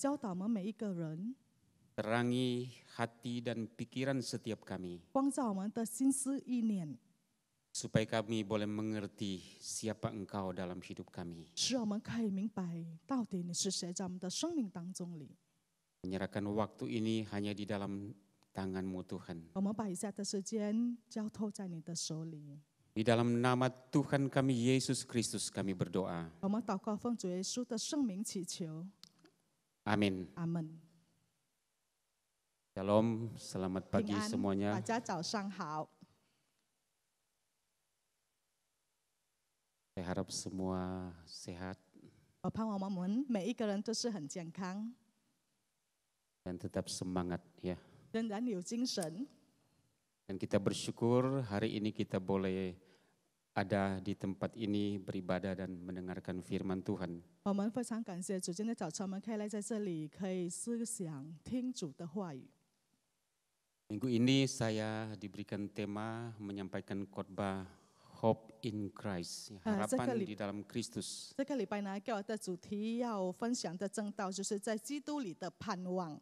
教导我们每一个人， terangi hati dan pikiran setiap kami, 光照我们的心思意念， supaya kami boleh mengerti siapa Engkau dalam hidup kami. 使我们可以明白到底你是谁在我们的生命当中里。 Menyerahkan waktu ini hanya di dalam tangan-Mu Tuhan. 我们把以下的时间交托在你的手里。 Di dalam nama Tuhan kami Yesus Kristus kami berdoa. 我们祷告奉主耶稣的圣名祈求， Amin. 阿门。 Shalom, selamat 平 pagi 安，大 semuanya. 家早上好。 Saya harap semua sehat 我盼望我们每一个人都是很健康， dan tetap semangat ya. 仍然有精神。 Dan kita bersyukur hari ini kita boleh ada di tempat ini beribadah dan mendengarkan firman Tuhan. 我们非常感谢主，今天早晨我们可以来在这里，可以思想听主的话语。 Minggu ini saya diberikan tema menyampaikan khotbah Hope in Christ, harapan di dalam Kristus. 这个礼拜呢，给我的主题要分享的正道，就是在基督里的盼望。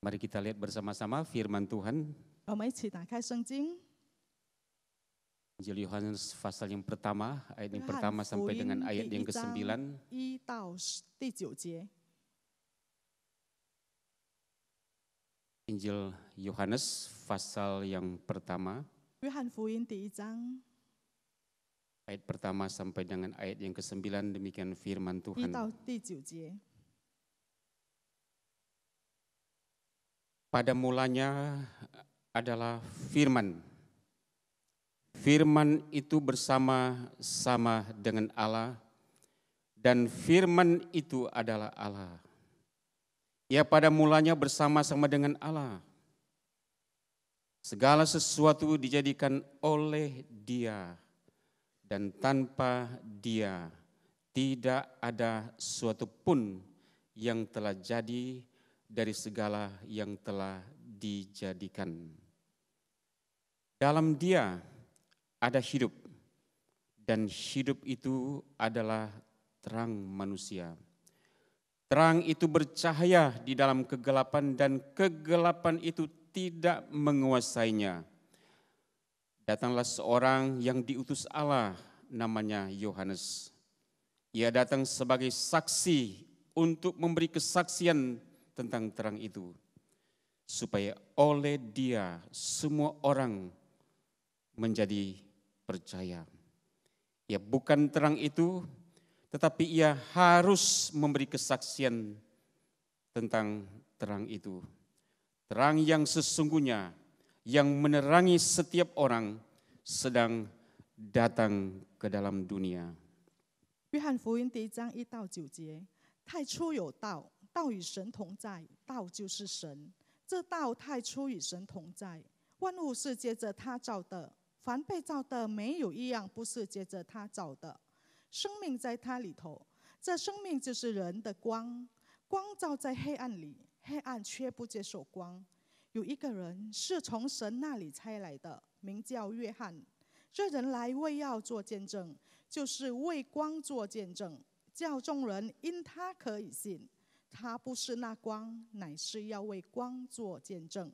Mari kita lihat bersama-sama firman Tuhan. 我们一起打开圣经， Injil Yohanes pasal yang pertama, ayat yang 约翰 pertama 福 sampai 音 dengan 第 ayat 一 yang 章 ke-9. 1到第9节。 Injil Yohanes pasal yang pertama, 约翰福音第一章 ayat pertama sampai dengan ayat yang ke-9, demikian firman 1 Tuhan. 到第9节。 Pada mulanya adalah firman. Firman itu bersama-sama dengan Allah, dan firman itu adalah Allah. Ia pada mulanya bersama-sama dengan Allah. Segala sesuatu dijadikan oleh Dia, dan tanpa Dia tidak ada suatu pun yang telah jadi dari segala yang telah dijadikan. Dalam Dia ada hidup, dan hidup itu adalah terang manusia. Terang itu bercahaya di dalam kegelapan, dan kegelapan itu tidak menguasainya. Datanglah seorang yang diutus Allah, namanya Yohanes. Ia datang sebagai saksi untuk memberi kesaksian tentang terang itu, supaya oleh Dia semua orang menjadi percaya. Ya, bukan terang itu, tetapi ia harus memberi kesaksian tentang terang itu. Terang yang sesungguhnya, yang menerangi setiap orang, sedang datang ke dalam dunia. 约翰福音第一章1到9节，太初有道，道与神同在，道就是神。这道太初与神同在，万物是借着他造的，凡被造的没有一样不是借着他造的。生命在他里头，这生命就是人的光，光照在黑暗里，黑暗却不接受光。有一个人是从神那里差来的，名叫约翰。这人来为要做见证，就是为光做见证，叫众人因他可以信。他不是那光，乃是要为光做见证。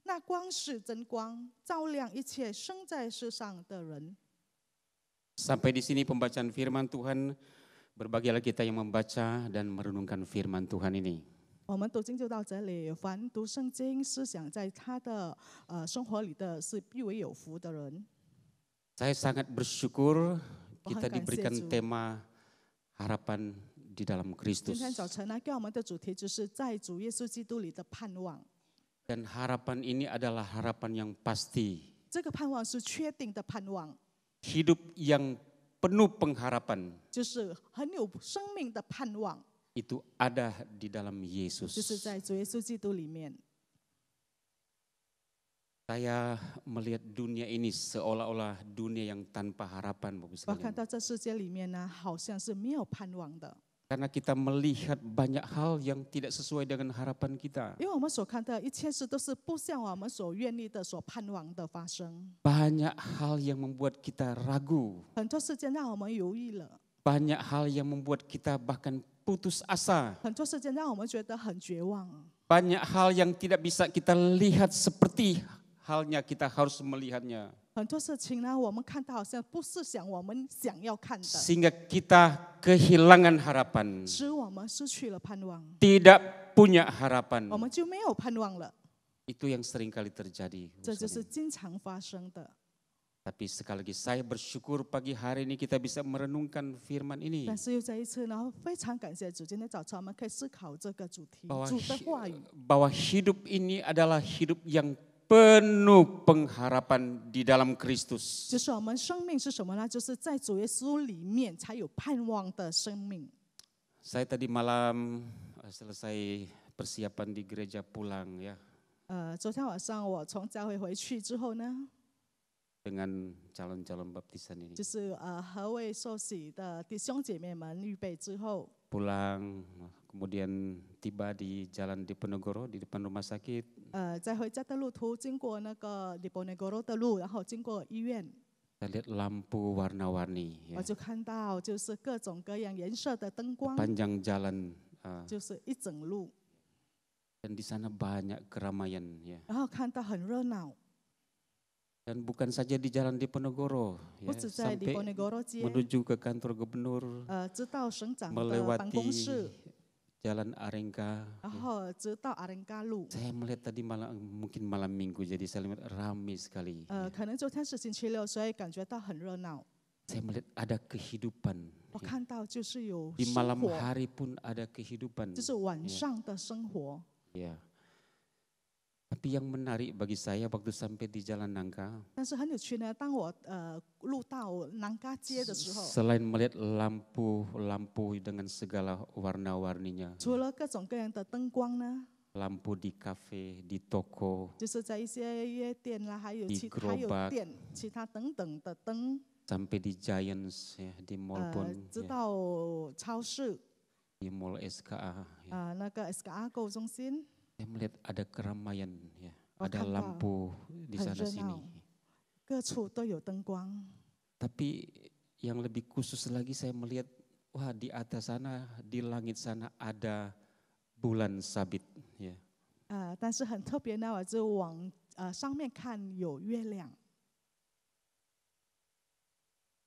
那光是真光，照亮一切生在世上的人。 Sampai di sini pembacaan firman Tuhan. Berbahagialah kita yang membaca dan merenungkan firman Tuhan ini. 我们读经就到这里。凡读圣经、思想在他的生活里的，是必为有福的人。 Saya sangat bersyukur kita Bahkan diberikan Yesus. tema harapan di dalam 今 Kristus. 天早晨呢，给我们的主题就是在主耶稣基督里的盼望。 Dan harapan ini adalah harapan yang pasti. 这个盼望是确定的盼望， Hidup yang penuh pengharapan 就是很有生命的盼望， itu ada di dalam 就是 Yesus. 在主耶稣基督里面。 Saya melihat dunia ini seolah-olah dunia yang tanpa harapan, Bapak 我看 sekalian. 到这世界里面呢，好像是没有盼望的， Karena kita melihat banyak hal yang tidak sesuai dengan harapan kita. 因为我们所看到一切事都是不像我们所愿意的、所盼望的发生。 Banyak hal yang membuat kita ragu. 很多事情让我们犹豫了， banyak hal yang membuat kita bahkan putus asa. 很多事情让我们觉得很绝望， Banyak hal yang tidak bisa kita lihat seperti halnya kita harus melihatnya. 很多事情呢，我们看到好像不是想我们想要看的， Sehingga kita kehilangan harapan. 使我们失去了盼望， Tidak punya harapan. 我们就没有盼望了。 Itu yang sering kali terjadi. 这就是经常发生的。 Tapi sekali lagi saya bersyukur pagi hari ini kita bisa merenungkan firman ini. 但是又再一次呢，非常感谢主，今天早上我们可以思考这个主题， Bahwa, 主的话语， bahwa hidup ini adalah hidup yang penuh pengharapan di dalam Kristus. 就是我们生命是什么呢？就是在主耶稣里面才有盼望的生命。 Saya tadi malam selesai persiapan di gereja pulang ya 昨天晚上我从教会回去之后呢， dengan calon-calon baptisan ini. 就是和为受洗的弟兄姐妹们预备之后， Pulang kemudian tiba di jalan Diponegoro di depan rumah sakit. 在回家的路途经过那个Diponegoro的路，然后经过医院， Saya lihat lampu warna-warni 我 ya. 就看到就是各种各样颜色的灯光， Panjang jalan 就是一整路， dan di sana banyak keramaian ya. 然后看到很热闹， Dan bukan saja di jalan Diponegoro 不 ya, 止在 sampai Diponegoro 街， menuju ke kantor gubernur, 直到省长的办公 melewati 室， jalan Arengka. 然后直到阿仁嘎路。 Saya melihat tadi mungkin malam minggu jadi saya lihat ramai sekali. 可能昨天是星期六，所以感觉到很热闹。 Saya melihat ada kehidupan. 我看到就是有 Di 生 malam 活， hari pun ada kehidupan. 就是晚上的生活。 Ya. Tapi yang menarik bagi saya waktu sampai di Jalan Nangka, 但是很有趣呢，当我路到南嘎街的时候， selain melihat lampu-lampu dengan segala warna-warninya, 除了各种各样的灯光呢， lampu di kafe, di toko, 就是在一些夜店啦，还有 di 还有 gerobak, 店其他等等的灯， sampai di Giants, ya, di mall pun, 直 ya, 到超市 di mall SKA. Ya. 那个 SKA 购物中心， Saya melihat ada keramaian, ya, Oh, ada tampak. lampu di sana很热 sini. 闹。各处都有灯光。 Tapi yang lebih khusus lagi saya melihat, wah di atas sana, di langit sana ada bulan sabit. Ya. 但是很特别呢，我就往上面看有月亮，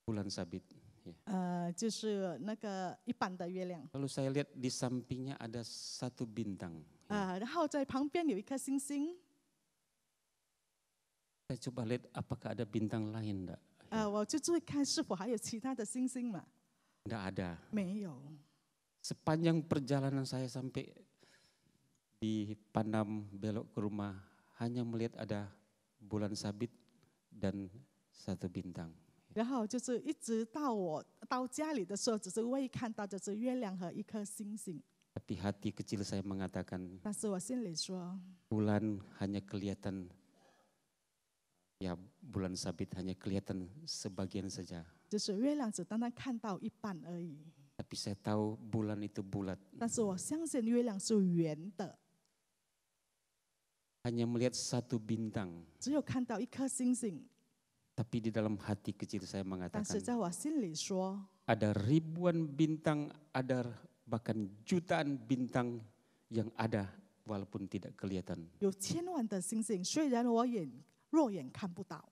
Bulan sabit. Ya. 就是那个一般的月亮， Lalu saya lihat di sampingnya ada satu bintang. 然后在旁边有一颗星星， Saya coba lihat apakah ada bintang lain enggak? 我就注意看是否还有其他的星星嘛， Enggak ada. 没有。 Sepanjang perjalanan saya sampai di Panam belok ke rumah, hanya melihat ada bulan sabit dan satu bintang. 然后就是一直到我到家里的时候，只是会看到就是月亮和一颗星星， Tapi hati kecil saya mengatakan, 但是我心里说， bulan hanya kelihatan, ya bulan sabit hanya kelihatan sebagian saja. 就是月亮只单单看到一半而已。 Tapi saya tahu bulan itu bulat. 但是我相信月亮是圆的， Hanya melihat satu bintang. 只有看到一颗星星。 Tapi di dalam hati kecil saya 但是 mengatakan, 在我心里说， ada ribuan bintang, ada bahkan jutaan bintang yang ada walaupun tidak kelihatan. 有千万的星星，虽然我肉眼看不到，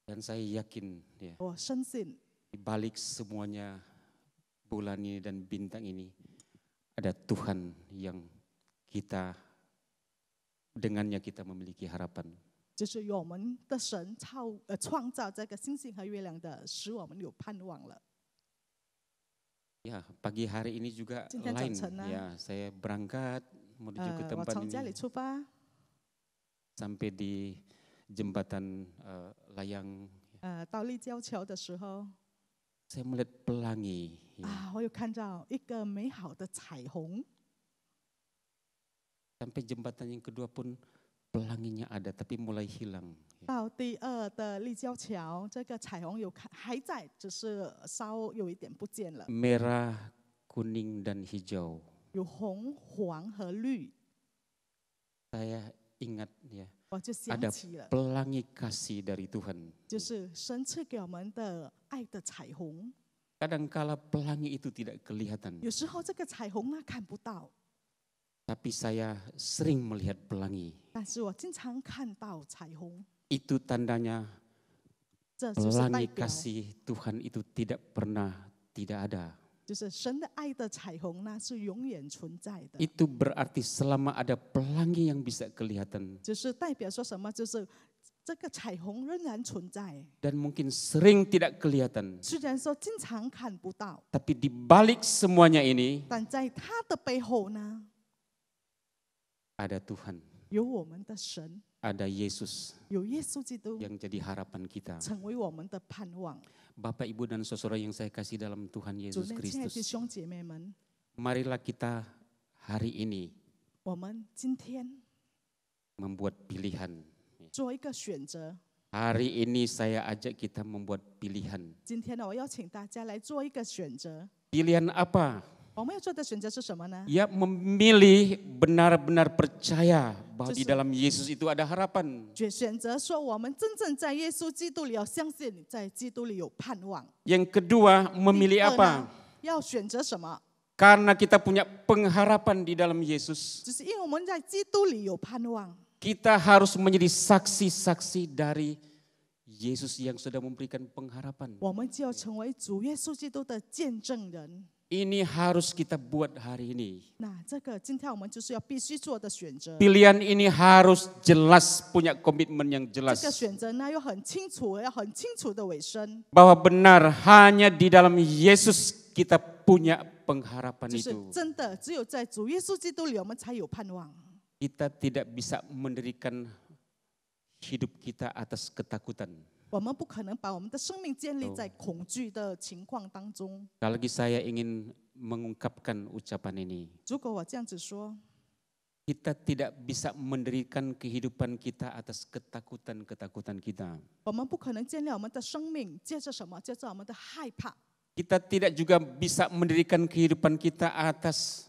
Dan saya yakin ya, 我深信 di balik semuanya bulan ini dan bintang ini ada Tuhan yang kita dengannya kita memiliki harapan. 就是有我们的神创造这个星星和月亮的，使我们有盼望了。 Ya, pagi hari ini juga 今天早 lain 晨呢， ya, saya berangkat menuju ke 我 tempat 从家里 ini 出发， sampai di jembatan layang. 到立交桥的时候， Saya melihat pelangi. Ya. 我有看到一个美好的彩虹。 Sampai jembatan yang kedua pun pelanginya ada tapi mulai hilang. 到第二的立交桥，这个彩虹还在，只是稍有一点不见了。 Merah, kuning dan hijau. 有红、黄和绿， Saya ingat ya, 我就想 ada 起了， pelangi kasih dari Tuhan. 就是神赐给我们的爱的彩虹。Kadangkala pelangi itu tidak kelihatan, 有时候这个彩虹呢看不到， tapi saya sering melihat pelangi. 但是我经常看到彩虹， Itu tandanya 这就是代 pelangi 表， kasih Tuhan itu tidak pernah tidak ada. 就是神的爱的彩虹呢是永远存在的， Itu berarti selama ada pelangi yang bisa kelihatan 就是代表说什么？就是这个彩虹仍然存在， dan mungkin sering tidak kelihatan, 虽然说经常看不到， tapi di balik semuanya ini 但在它的背后呢， ada Tuhan, 有我们的神， ada Yesus 有耶稣基督， yang jadi harapan kita. 成为我们的盼望。 Bapak, Ibu, dan saudara yang saya kasih dalam Tuhan 主 Yesus 内亲爱的弟 Kristus, 兄姐妹们， marilah kita hari ini 我们今天 membuat pilihan. 做一个选择。 Hari ini saya ajak kita membuat pilihan. 今天呢，我邀请大家来做一个选择。 Pilihan apa? 我们要做的选择是什么呢？ Ya, memilih benar-benar percaya bahwa di Justru- dalam Yesus itu ada harapan. 选择说，我们真正在耶稣基督里要相信，在基督里有盼望。 Yang kedua, 第 memilih 二 apa? 呢，要选择什么？ Karena kita punya pengharapan di dalam Yesus, 就是因为我们在基督里有盼望， kita harus menjadi saksi-saksi dari Yesus yang sudah memberikan pengharapan. 我们就要成为主耶稣基督的见证人。 Ini harus kita buat hari ini. 那这个今天我们就是要必须做的选择。 Pilihan ini harus jelas, punya komitmen yang 这 jelas. 个选择呢，要很清楚，要很清楚的尾声， Bahwa benar hanya di dalam Yesus kita punya pengharapan 就是 itu. 真的只有在主耶稣基督里，我们才有盼望。 Kita tidak bisa mendirikan hidup kita atas ketakutan. 我们不可能把我们的生命建立在恐惧的情况当中。 Sekali lagi saya ingin mengungkapkan ucapan ini. 如果我这样子说， Kita tidak bisa mendirikan kehidupan kita atas ketakutan-ketakutan kita. 我们不可能建立我们的生命，借着什么？借着我们的害怕。 Kita tidak juga bisa mendirikan kehidupan kita atas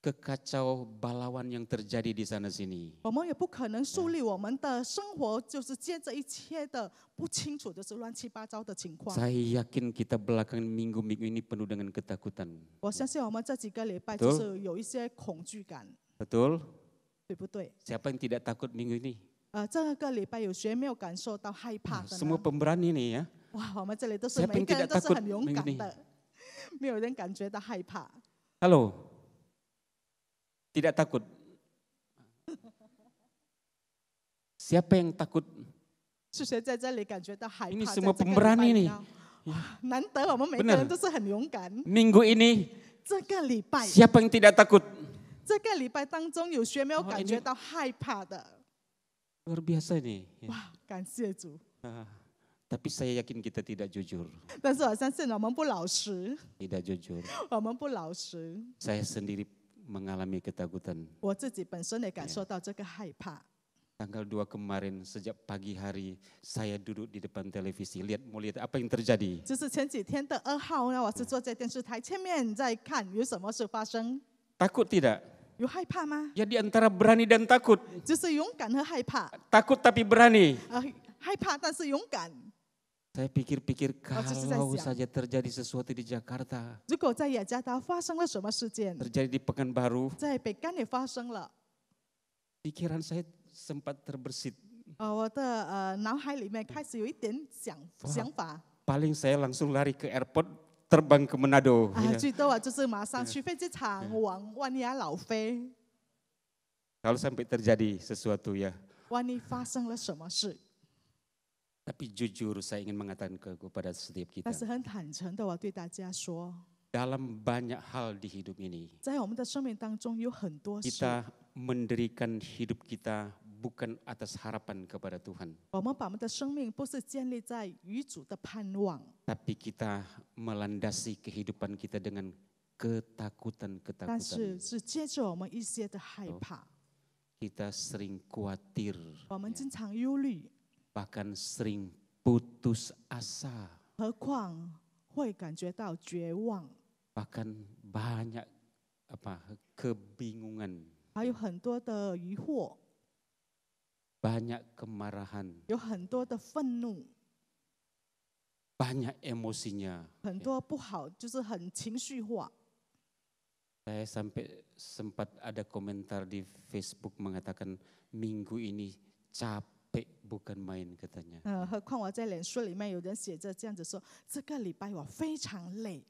kekacau balauan yang terjadi di sana sini. 我们也不可能树立我们的生活，就是借着一切的不清楚的是乱七八糟的情况。 Saya yakin kita belakangan minggu-minggu ini penuh dengan ketakutan. 我相信我们这几个礼拜 Betul 就是有一些恐惧感， Betul? 对不对？ Siapa yang tidak takut minggu ini? 这个礼拜有谁没有感受到害怕的 Semua 呢？ pemberani nih ya. 哇，我们这里都是 Siapa 每 yang 一个人 tidak 都是 takut 很勇 minggu 敢 ini? 的，没有人感觉到害怕。 Halo? Tidak takut? Siapa yang takut? 是谁在这里感觉到害怕？ Ini 在 semua 这个礼拜 pemberani 里 nih. 呢哇，难得我们每个 Benar 人都是很勇敢。 Minggu ini 这个礼拜， siapa yang tidak takut? 这个礼拜当中有谁没有 Oh, 感 ini- 觉到害怕的？ Luar biasa nih. Ya. 哇，感谢主！ Tapi saya yakin kita tidak jujur. 但是我相信我们不老实， Tidak jujur. 我们不老实。 Saya sendiri mengalami ketakutan. 我自己本身也感受到这个害怕。 Tanggal 2 kemarin sejak pagi hari saya duduk di depan televisi. Mau lihat apa yang terjadi. 就是前几天的2号呢，我是坐在电视台前面在看有什么事发生， Takut tidak? 有害怕吗？ Ya di antara berani dan takut. 就是勇敢和害怕， Takut tapi berani. 害怕但是勇敢。 Saya pikir-pikir justru kalau saya siap. saja terjadi sesuatu di Jakarta, 如果在雅加达发生了什么事件， terjadi di Pekanbaru, 在北干也发生了， pikiran saya sempat terbersit. 我的脑海里面开始有一点想法 Paling saya langsung lari ke airport, terbang ke Manado. 啊， Ya. 最多就是马上去飞机场往万雅老飞。 Kalau sampai terjadi sesuatu ya. 万一发生了什么事？ Tapi jujur saya ingin mengatakan kepada setiap kita. 但是很坦诚的，我对大家说， Dalam banyak hal di hidup ini, 在我们的生命当中有很多事， kita mendirikan hidup kita bukan atas harapan kepada Tuhan. 我们把我们的生命不是建立在与主的盼望， Tapi kita melandasi kehidupan kita dengan 但 ketakutan-ketakutan. 是接着我们一些的害怕， Kita sering khawatir, 我们经常忧虑， bahkan sering putus asa, 何况会感觉到绝望， bahkan banyak kebingungan, 还有很多的疑惑， banyak kemarahan, 有很多的愤怒， banyak emosinya. 很多不好就是很情绪化。 Saya sampai sempat ada komentar di Facebook mengatakan minggu ini capek bukan main katanya. 何况我在脸书里面有人写着这样子说，这个礼拜我非常累。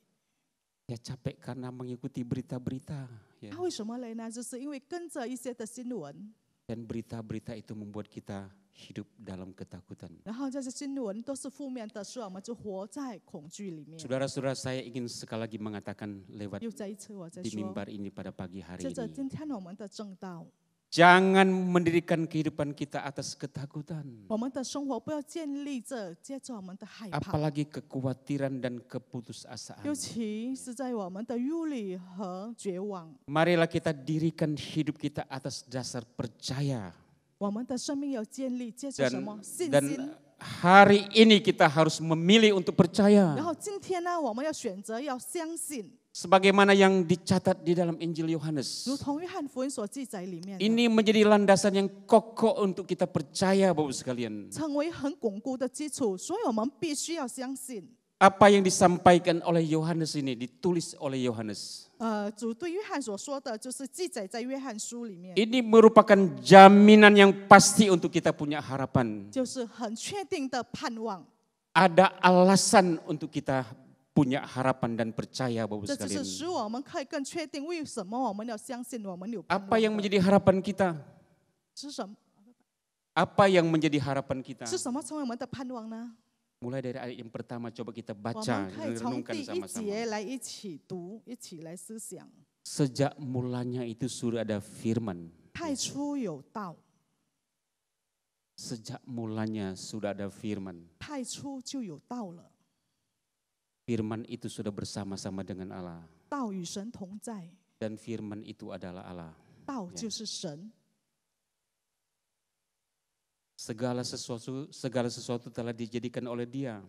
Ya capek karena mengikuti berita-berita. Ya. 他为什么累呢？就是因为跟着一些的新闻， Dan berita-berita itu membuat kita hidup dalam ketakutan. 然后这些新闻都是负面的，所以我们就活在恐惧里面。 Saudara-saudara, saya ingin sekali lagi mengatakan lewat 又再一次我在 di 说， mimbar ini pada pagi hari 接着 ini. 今天我们的正道， Jangan mendirikan kehidupan kita atas ketakutan. 我们的生活不要建立着接着我们的害怕， Apalagi kekhawatiran dan keputusasaan. 尤其是在我们的忧虑和绝望。 Marilah kita dirikan hidup kita atas dasar percaya. 我们的生命要建立接着什么 信 Dan 心？ hari ini kita harus memilih untuk 然 percaya. 后今天呢，我们要选择要相信， Sebagaimana yang dicatat di dalam Injil Yohanes. 如同约翰福音所记载里面的， Ini menjadi landasan yang kokoh untuk kita percaya, Bapak sekalian. 成为很巩固的基础，所以我们必须要相信。 Apa yang disampaikan oleh Yohanes ini, ditulis oleh Yohanes. 主对约翰所说的，就是记载在约翰书里面， Ini merupakan jaminan yang pasti untuk kita punya harapan. 就是很确定的盼望。 Ada alasan untuk kita punya harapan dan percaya, Bapak 这就是 sekalian. 使我们可以更确定为什么我们要相信我们有盼望 Apa yang 的。 menjadi harapan kita? 是什么？ Apa yang menjadi harapan kita? 是什么成为我们的盼望呢？ Mulai dari ayat yang pertama coba kita 我 baca 们可以 dan 从 renungkan 第一 sama-sama. 节来一起读，一起来思想。 Sejak mulanya itu sudah ada firman. 太初有道， Sejak mulanya sudah ada firman. 太初就有道了， Firman itu sudah bersama-sama dengan Allah. 道与神同在， Dan firman itu adalah Allah. 道就是神。 Segala sesuatu telah dijadikan oleh Dia.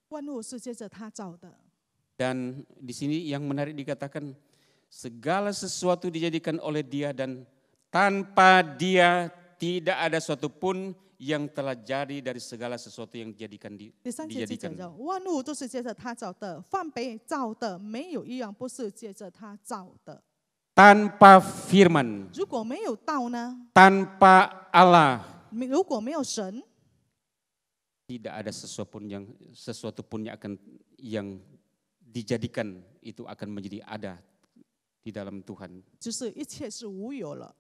万物是借着他造的， Dan di sini yang menarik dikatakan segala sesuatu dijadikan oleh Dia dan tanpa Dia tidak ada suatu pun yang telah jadi dari segala sesuatu yang 第三节记载着，万物都是借着他造的，凡被造的没有一样不是借着他造的。 Tanpa firman, 如果没有道呢？ tanpa Allah, 如果没有神， tidak ada sesuatu pun yang dijadikan itu akan menjadi ada di dalam Tuhan. 就是一切是无有了，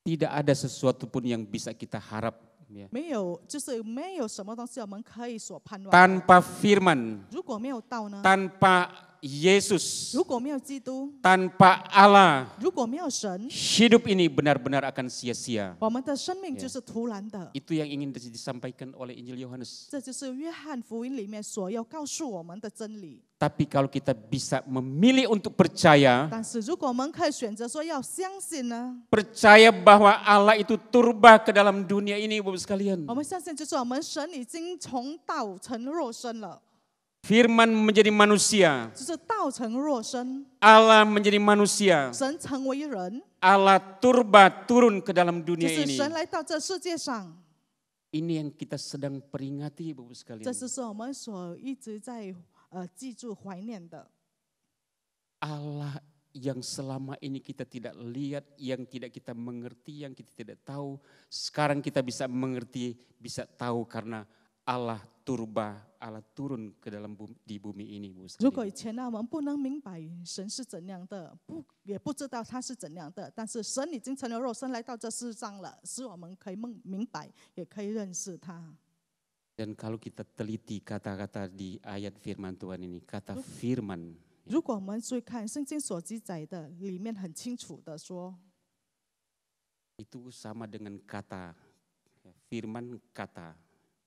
Tidak ada sesuatu pun yang bisa kita harap. Ya. 没有，就是没有什么东西我们可以所盼望的。 Tanpa firman, 如果没有道呢？ tanpa Yesus, 如果没有基督， tanpa Allah, 如果没有神， hidup ini benar-benar akan sia-sia. 我们的生命就是徒然的。 Itu yang ingin disampaikan oleh Injil Yohanes. 这就是约翰福音里面所要告诉我们的真理。 Tapi kalau kita bisa memilih untuk percaya, 但是如果我们可以选择说要相信呢？ percaya bahwa Allah itu turba ke dalam dunia ini, Bapak sekalian. 我们相信就是我们神已经从道成肉身了， Firman menjadi manusia, 就是道成肉身， Allah menjadi manusia, 神成为人， Allah turba turun ke dalam 就 dunia 是 ini. 神来到这世界上。 Ini yang kita sedang peringati, Bapak sekalian. 这是我们所一直在记住怀念的。 Allah yang selama ini kita tidak lihat, yang tidak kita mengerti, yang kita tidak tahu. Sekarang kita bisa mengerti, bisa tahu karena Allah turba, Allah turun ke dalam di bumi ini. 如果以前呢，我们不能明白神是怎样的，也不知道他是怎样的，但是神已经成了肉身来到这世上了，使我们可以明白，也可以认识他。 Dan kalau kita teliti kata-kata di ayat firman Tuhan ini, kata firman. 如果我们注意看圣经所记载的，里面很清楚的说， Itu sama dengan kata, firman kata.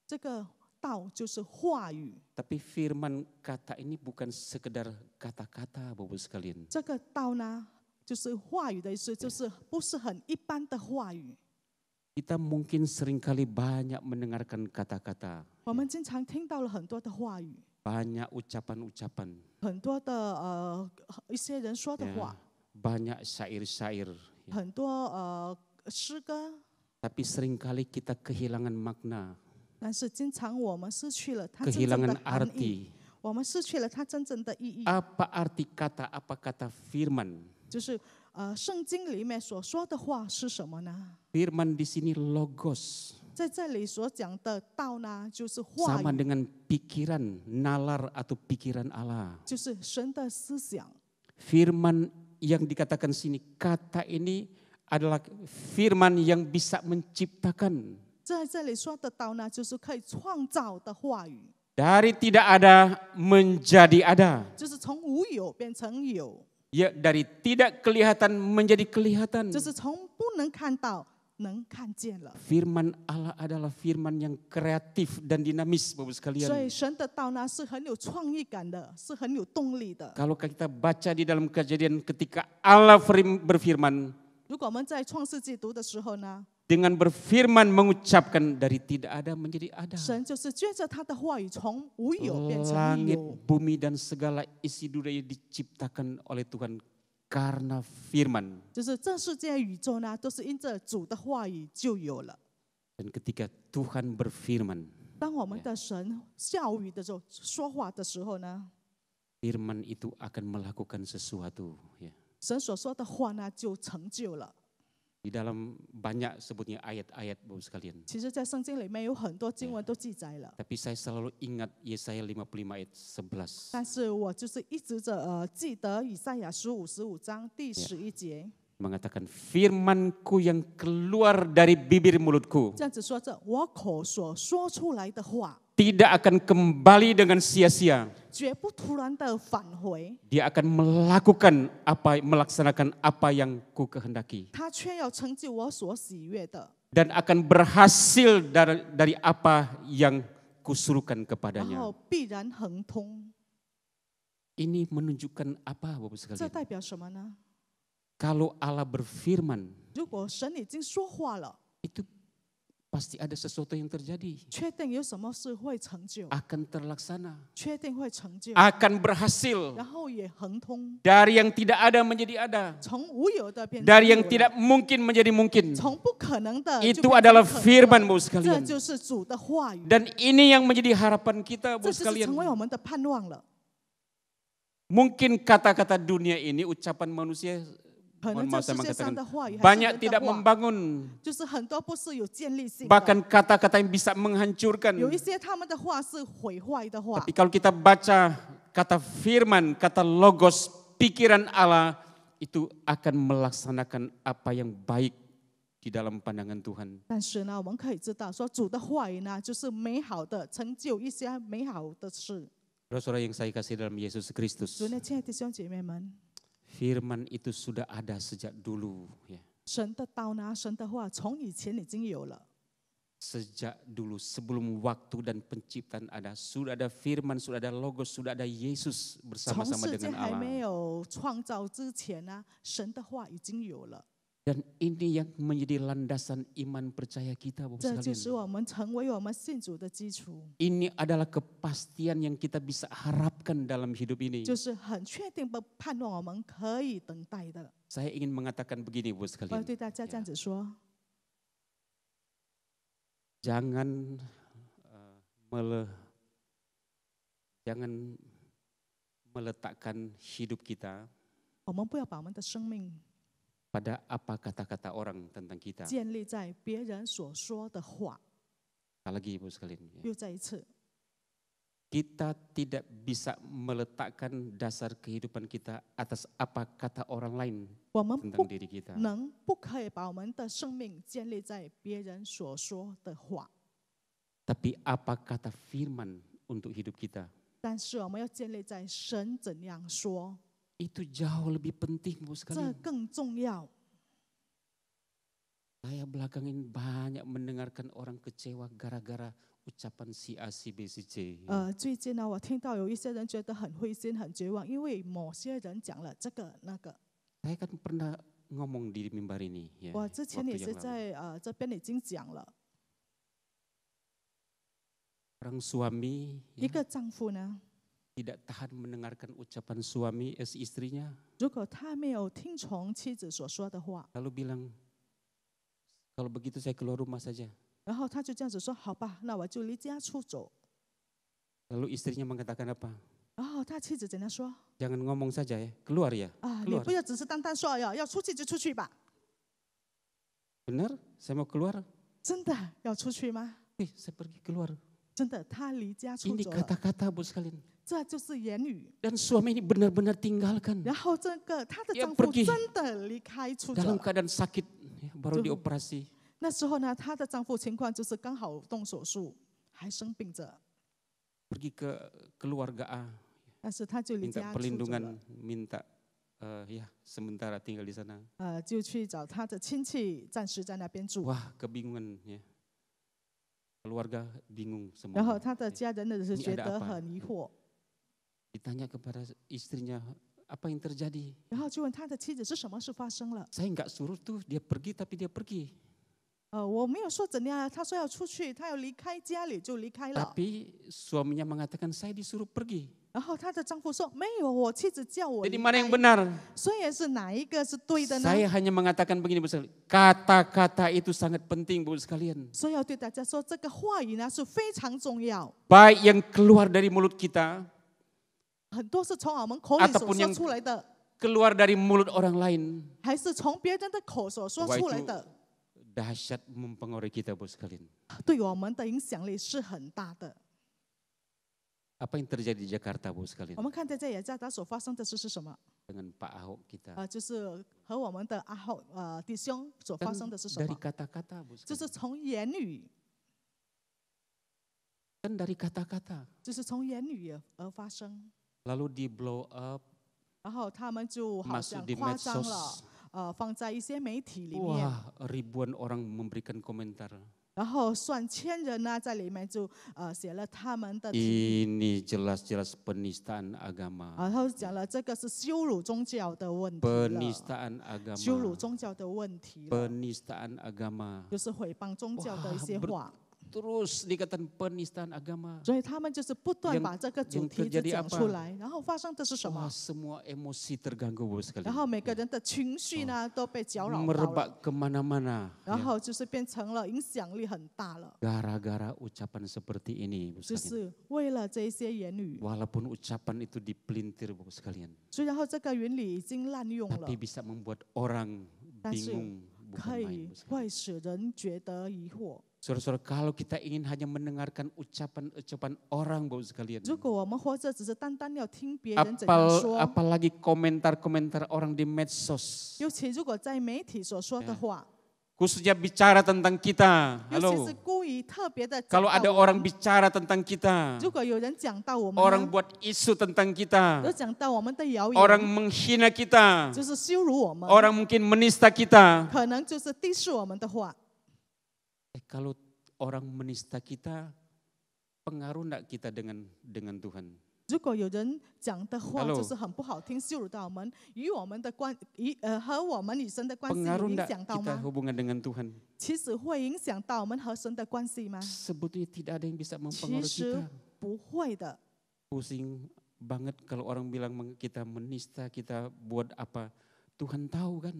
这个道就是话语， Tapi firman kata ini bukan sekedar kata-kata, Bapak sekalian. 这个道呢，就是话语的意思，就是不是很一般的话语。 Kita mungkin seringkali banyak mendengarkan kata-kata, 我们经常听到了很多的话语， banyak ucapan-ucapan, 很多的一些人说的 ya, 话， banyak syair-syair. 很多诗歌， Tapi seringkali kita kehilangan makna. 但是经常我们失去了它真正的 kehilangan 含义， arti. 我们失去了它真正的意义。 Apa arti kata, apa kata firman? 就是圣经里面所说的话是什么呢？ Firman di sini logos, 在这里所讲的道呢，就是话 sama 语， dengan pikiran, nalar atau pikiran Allah. 就是神的思想。 Firman yang dikatakan sini, kata ini adalah firman yang bisa menciptakan. 在这里说的道呢，就是可以创造的话语， Dari tidak ada menjadi ada. 就是从无有变成有， Ya, dari tidak kelihatan menjadi kelihatan. 就是从不能看到能看见了。 Firman Allah adalah firman yang kreatif dan dinamis, Bapak 所以 sekalian. 神的道呢是很有创意感的，是很有动力的。 Kalau kita baca di dalam Kejadian ketika Allah berfirman, 如果我们在创世纪读的时候呢， dengan berfirman mengucapkan dari tidak ada menjadi ada. 神就是借着他的话语从无有变成 Langit, 有， bumi dan segala isi dunia diciptakan oleh Tuhan karena firman. 就是这世界宇宙呢都是因着主的话语就有了。 Dan ketika Tuhan berfirman, 当我们的神教语的时候说话的时候呢， firman itu akan melakukan sesuatu. Ya. 神所说的话呢就成就了。 Di dalam banyak sebutnya ayat-ayat, Bapak sekalian. 其实，在圣经里面有很多经文都记载了， Tapi saya selalu ingat Yesaya 55 ayat 11. 但是我就是一直记得以赛亚书55章第11节， Mengatakan firmanku yang keluar dari bibir mulutku 这样子说着，我口所说出来的话， tidak akan kembali dengan sia-sia. 绝不突然的返回， Dia akan melaksanakan apa yang ku kehendaki. 他却要成就我所喜悦的， Dan akan berhasil dari apa yang kusuruhkan 然 kepadanya. 后必然亨通。 Ini menunjukkan apa, Bapak 这 sekalian? 代表什么呢？ Kalau Allah berfirman, 如果神已经说话了， itu pasti ada sesuatu yang terjadi. 确定有什么事会成就， Akan terlaksana. 确定会成就， Akan berhasil. 然后也亨通， Dari yang tidak ada menjadi ada. 从无有的变成 Dari 有 yang 了 tidak mungkin menjadi mungkin. 从不可能的 Itu 就变成 adalah 可能 firman, 了 Bapak 这 sekalian. 就是主的话语， Dan ini yang menjadi harapan kita, 这 Bapak 就是 sekalian. 成为我们的盼望了。 Mungkin kata-kata dunia ini, ucapan manusia, 可能 mohon 这 maaf 世 saya 界上 mengatakan, 的话语还是 banyak 人 tidak 的话， membangun. 就是很多不是有建立性的， Bahkan kata-kata yang bisa menghancurkan. 有一些他们的话是毁坏的话 Tapi。kalau kita baca kata firman, kata logos, pikiran Allah, itu akan melaksanakan apa yang baik di dalam pandangan Tuhan. 但是呢，我们可以知道，说主的话语呢，就是美好的，成就一些美好的事。 Saudara yang saya kasih dalam Yesus Kristus, 主内亲爱的弟兄姐妹们， firman itu sudah ada sejak dulu. Ya. 神的道呢，神的话从以前已经有了。 Sejak dulu, sebelum waktu dan penciptaan ada, sudah ada firman, sudah ada logos, sudah ada Yesus 从 bersama-sama 世界 dengan 还没 Allah. 有创造之前呢，神的话已经有了。 Dan ini yang menjadi landasan iman percaya kita, Bapak 这就是 sekalian. 我们成为我们信主的基础， Ini adalah kepastian yang kita bisa harapkan dalam hidup ini. 就是很确定的盼望我们可以等待的。 Saya ingin mengatakan begini, Bapak 我要 sekalian. 对大家这样子说， Jangan jangan meletakkan hidup kita 我们不要把我们的生命 pada apa kata-kata orang tentang kita. 建立在别人所说的话。 Sekali lagi, Bapak sekalian. 又再一次， Kita tidak bisa meletakkan dasar kehidupan kita atas apa kata orang lain 我们 tentang diri kita. 不可以把我们的生命建立在别人所说的话， Tapi apa kata firman untuk hidup kita. 但是我们要建立在神怎样说， Itu jauh lebih penting, Bapak 这 sekalian. 更重要。 Saya belakang ini banyak mendengarkan orang kecewa gara-gara ucapan si A, si B, si C. 最近呢，我听到有一些人觉得很灰心、很绝望，因为某些人讲了这个那个。 Saya kan pernah ngomong di mimbar ini. Ya, 我之前 waktu 也 yang 是 lalu. 在这边已经讲了， Orang suami 一个丈夫呢， tidak tahan mendengarkan ucapan suami, si istrinya. 如果他没有听从妻子所说的话， Lalu bilang, kalau begitu saya keluar rumah saja. 然后他就这样子说：“好吧，那我就离家出走。” Lalu istrinya mengatakan apa? 然后他妻子怎样说？ Jangan ngomong saja ya, keluar ya. 你 Keluar. 不要只是单单说要出去就出去吧。 Benar? Saya mau keluar. 真的要出去吗？ Saya pergi keluar. 真的，他离家出 Ini 走了。 kata-kata Bu sekalian. 这就是言语。 Dan suami ini benar-benar tinggalkan. 然后她的 Dia 丈夫 pergi 真的离开出走 dalam 了。 keadaan sakit, ya, baru Tuh. dioperasi. 那时候呢，她的丈夫情况就是刚好动手术，还生病着， Pergi ke keluarga A, 但是她就离 minta 家出走了。 perlindungan, minta ya sementara tinggal di sana. 就去找她的亲戚，暂时在那边住。 Wah, kebingungan ya. Keluarga bingung 然后 semua. 她的家人呢是 Ini 觉 ada 得 apa? 很疑惑， Ditanya kepada istrinya, apa yang terjadi? 然后就问他的妻子是什么事发生了。 Saya nggak suruh tuh dia pergi, tapi dia pergi. 我没有说怎样，他说要出去，他要离开家里就离开了。 Tapi suaminya mengatakan saya disuruh pergi. 然后她的丈夫说没有，我妻子叫我 Jadi 离 mana yang 开。 benar? 所以是哪一个是对的呢？ Saya hanya mengatakan begini Bu sekalian. Kata-kata itu sangat penting Bu sekalian. 所以要对大家说，这个话语呢是非常重要， Baik yang keluar dari mulut kita, 很多是从我们口里所 Ataupun 说 yang 出来的， keluar dari mulut orang lain. 还是从别人的口所说 Wah 出来 itu 的， dahsyat mempengaruhi kita Bu sekalian. 对我们的影响力是很大的。 Apa yang terjadi di Jakarta Bu sekalian? 我们看在这雅加达所发生的事是什么？ Dengan Pak Ahok kita. 就是和我们的阿浩弟兄所 Kan 发生的是什 dari 么？ kata-kata Bu 就 sekalian. 是从言语， Kan dari kata-kata. 就是从言语而发生。 Lalu di blow up, 然后他们就好 masuk 像 di 夸张了 medsos.，放在一些媒体里面， Wah, ribuan orang memberikan komentar. 然后上千人呢在里面就写了他们的题， Ini jelas-jelas penistaan agama. 然后讲了这个是羞辱宗教的问题了， Penistaan 羞辱 agama. 宗教的问题了， Penistaan agama. 就是诽谤宗教的一些话， Terus dikatakan penistaan agama. 所以他们就是不断 Yang- 把这个主 yang 题就 terjadi 讲 apa？ 出来，然后发生的是什 Wah, 么？ semua emosi terganggu Bu 然 sekalian. 后每个人的情绪呢都被搅扰到了， Merebak kemana-mana. 然 Ya. 后就是变成了影响力很大了， Gara-gara ucapan seperti ini Bu 就 sekalian. 是为了这些言语， Walaupun ucapan itu dipelintir Bu sekalian. 所以然后这个原理已经滥用了 Tapi，bisa membuat orang 但是 bingung. 可 Bukan 以 main Bu sekalian. 会使人觉得疑惑。 Saudara-saudara, kalau kita ingin hanya mendengarkan ucapan-ucapan orang Bu sekalian. 如果我们活着只是单单要听别人怎样说， Apalagi komentar-komentar orang di medsos. 尤其如果在媒体所说的话， Khususnya bicara tentang kita. 尤其 Halo. 是故意特别的 Kalau ada orang bicara tentang kita. 如果有人讲到我们 Orang 呢， buat isu tentang kita. 有讲到我们的谣 Orang 言， menghina kita. 就是羞辱我们， Orang mungkin menista kita. 可能就是低视我们的话。 Kalau orang menista kita, pengaruh enggak kita dengan Tuhan? 如果有人讲的话 Halo 就是很不好听，羞辱到我们，与我们的和我们与神的关系有 Pengaruh 影 enggak 响到 kita 吗？ hubungan dengan Tuhan? 其实会影响到我们和神的关系吗？ Sebetulnya tidak ada yang bisa 其 mempengaruhi 实 kita. 不会的。 Pusing banget kalau orang bilang kita menista, kita buat apa. Tuhan tahu kan?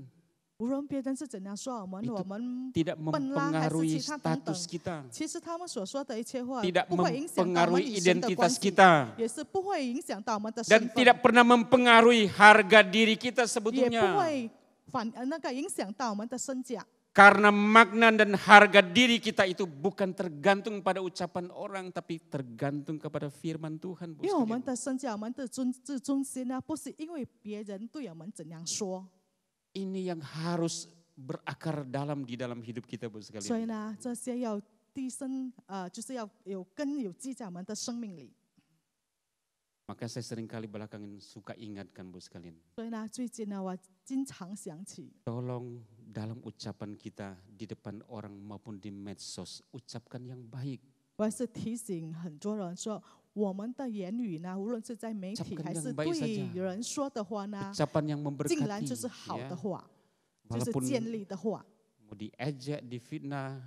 无论别人是怎样说我们， Itu 我们 Tidak 笨啦还是 mempengaruhi 其他等等， status kita. 其实他们所说的一切话 Tidak 不会影响到我们 mempengaruhi 与神的关 identitas 系， kita. 也是不会影响到我们的 Dan 身 tidak 份， pernah mempengaruhi harga diri kita 也不 sebetulnya. 会影响到我们的身价。 Karena makna dan harga diri kita itu bukan tergantung pada ucapan orang, tapi tergantung kepada firman Tuhan. Bu 因为我们 sekalian. 的身价、我们的自尊心呢，不是因为别人对我们怎样说， Ini yang harus berakar dalam di dalam hidup kita, Bu 所以 sekalian. 呢，这些要低声，就是要有根有基在我们的生命里。 Maka saya seringkali belakangan suka ingatkan, Bu sekalian. 所以呢，最近呢，我经常想起， Tolong dalam ucapan kita di depan orang maupun di medsos, ucapkan yang baik. 我还是提醒很多人说，我们的言语呢，无论是在媒体 Ucapkan 还 yang 是 baik 对 saja. 人说的话呢， Ucapan yang 竟然 memberkati. 就是好 Ya. 的话，就是 Walaupun 建立的话。 mau diejek, difitnah,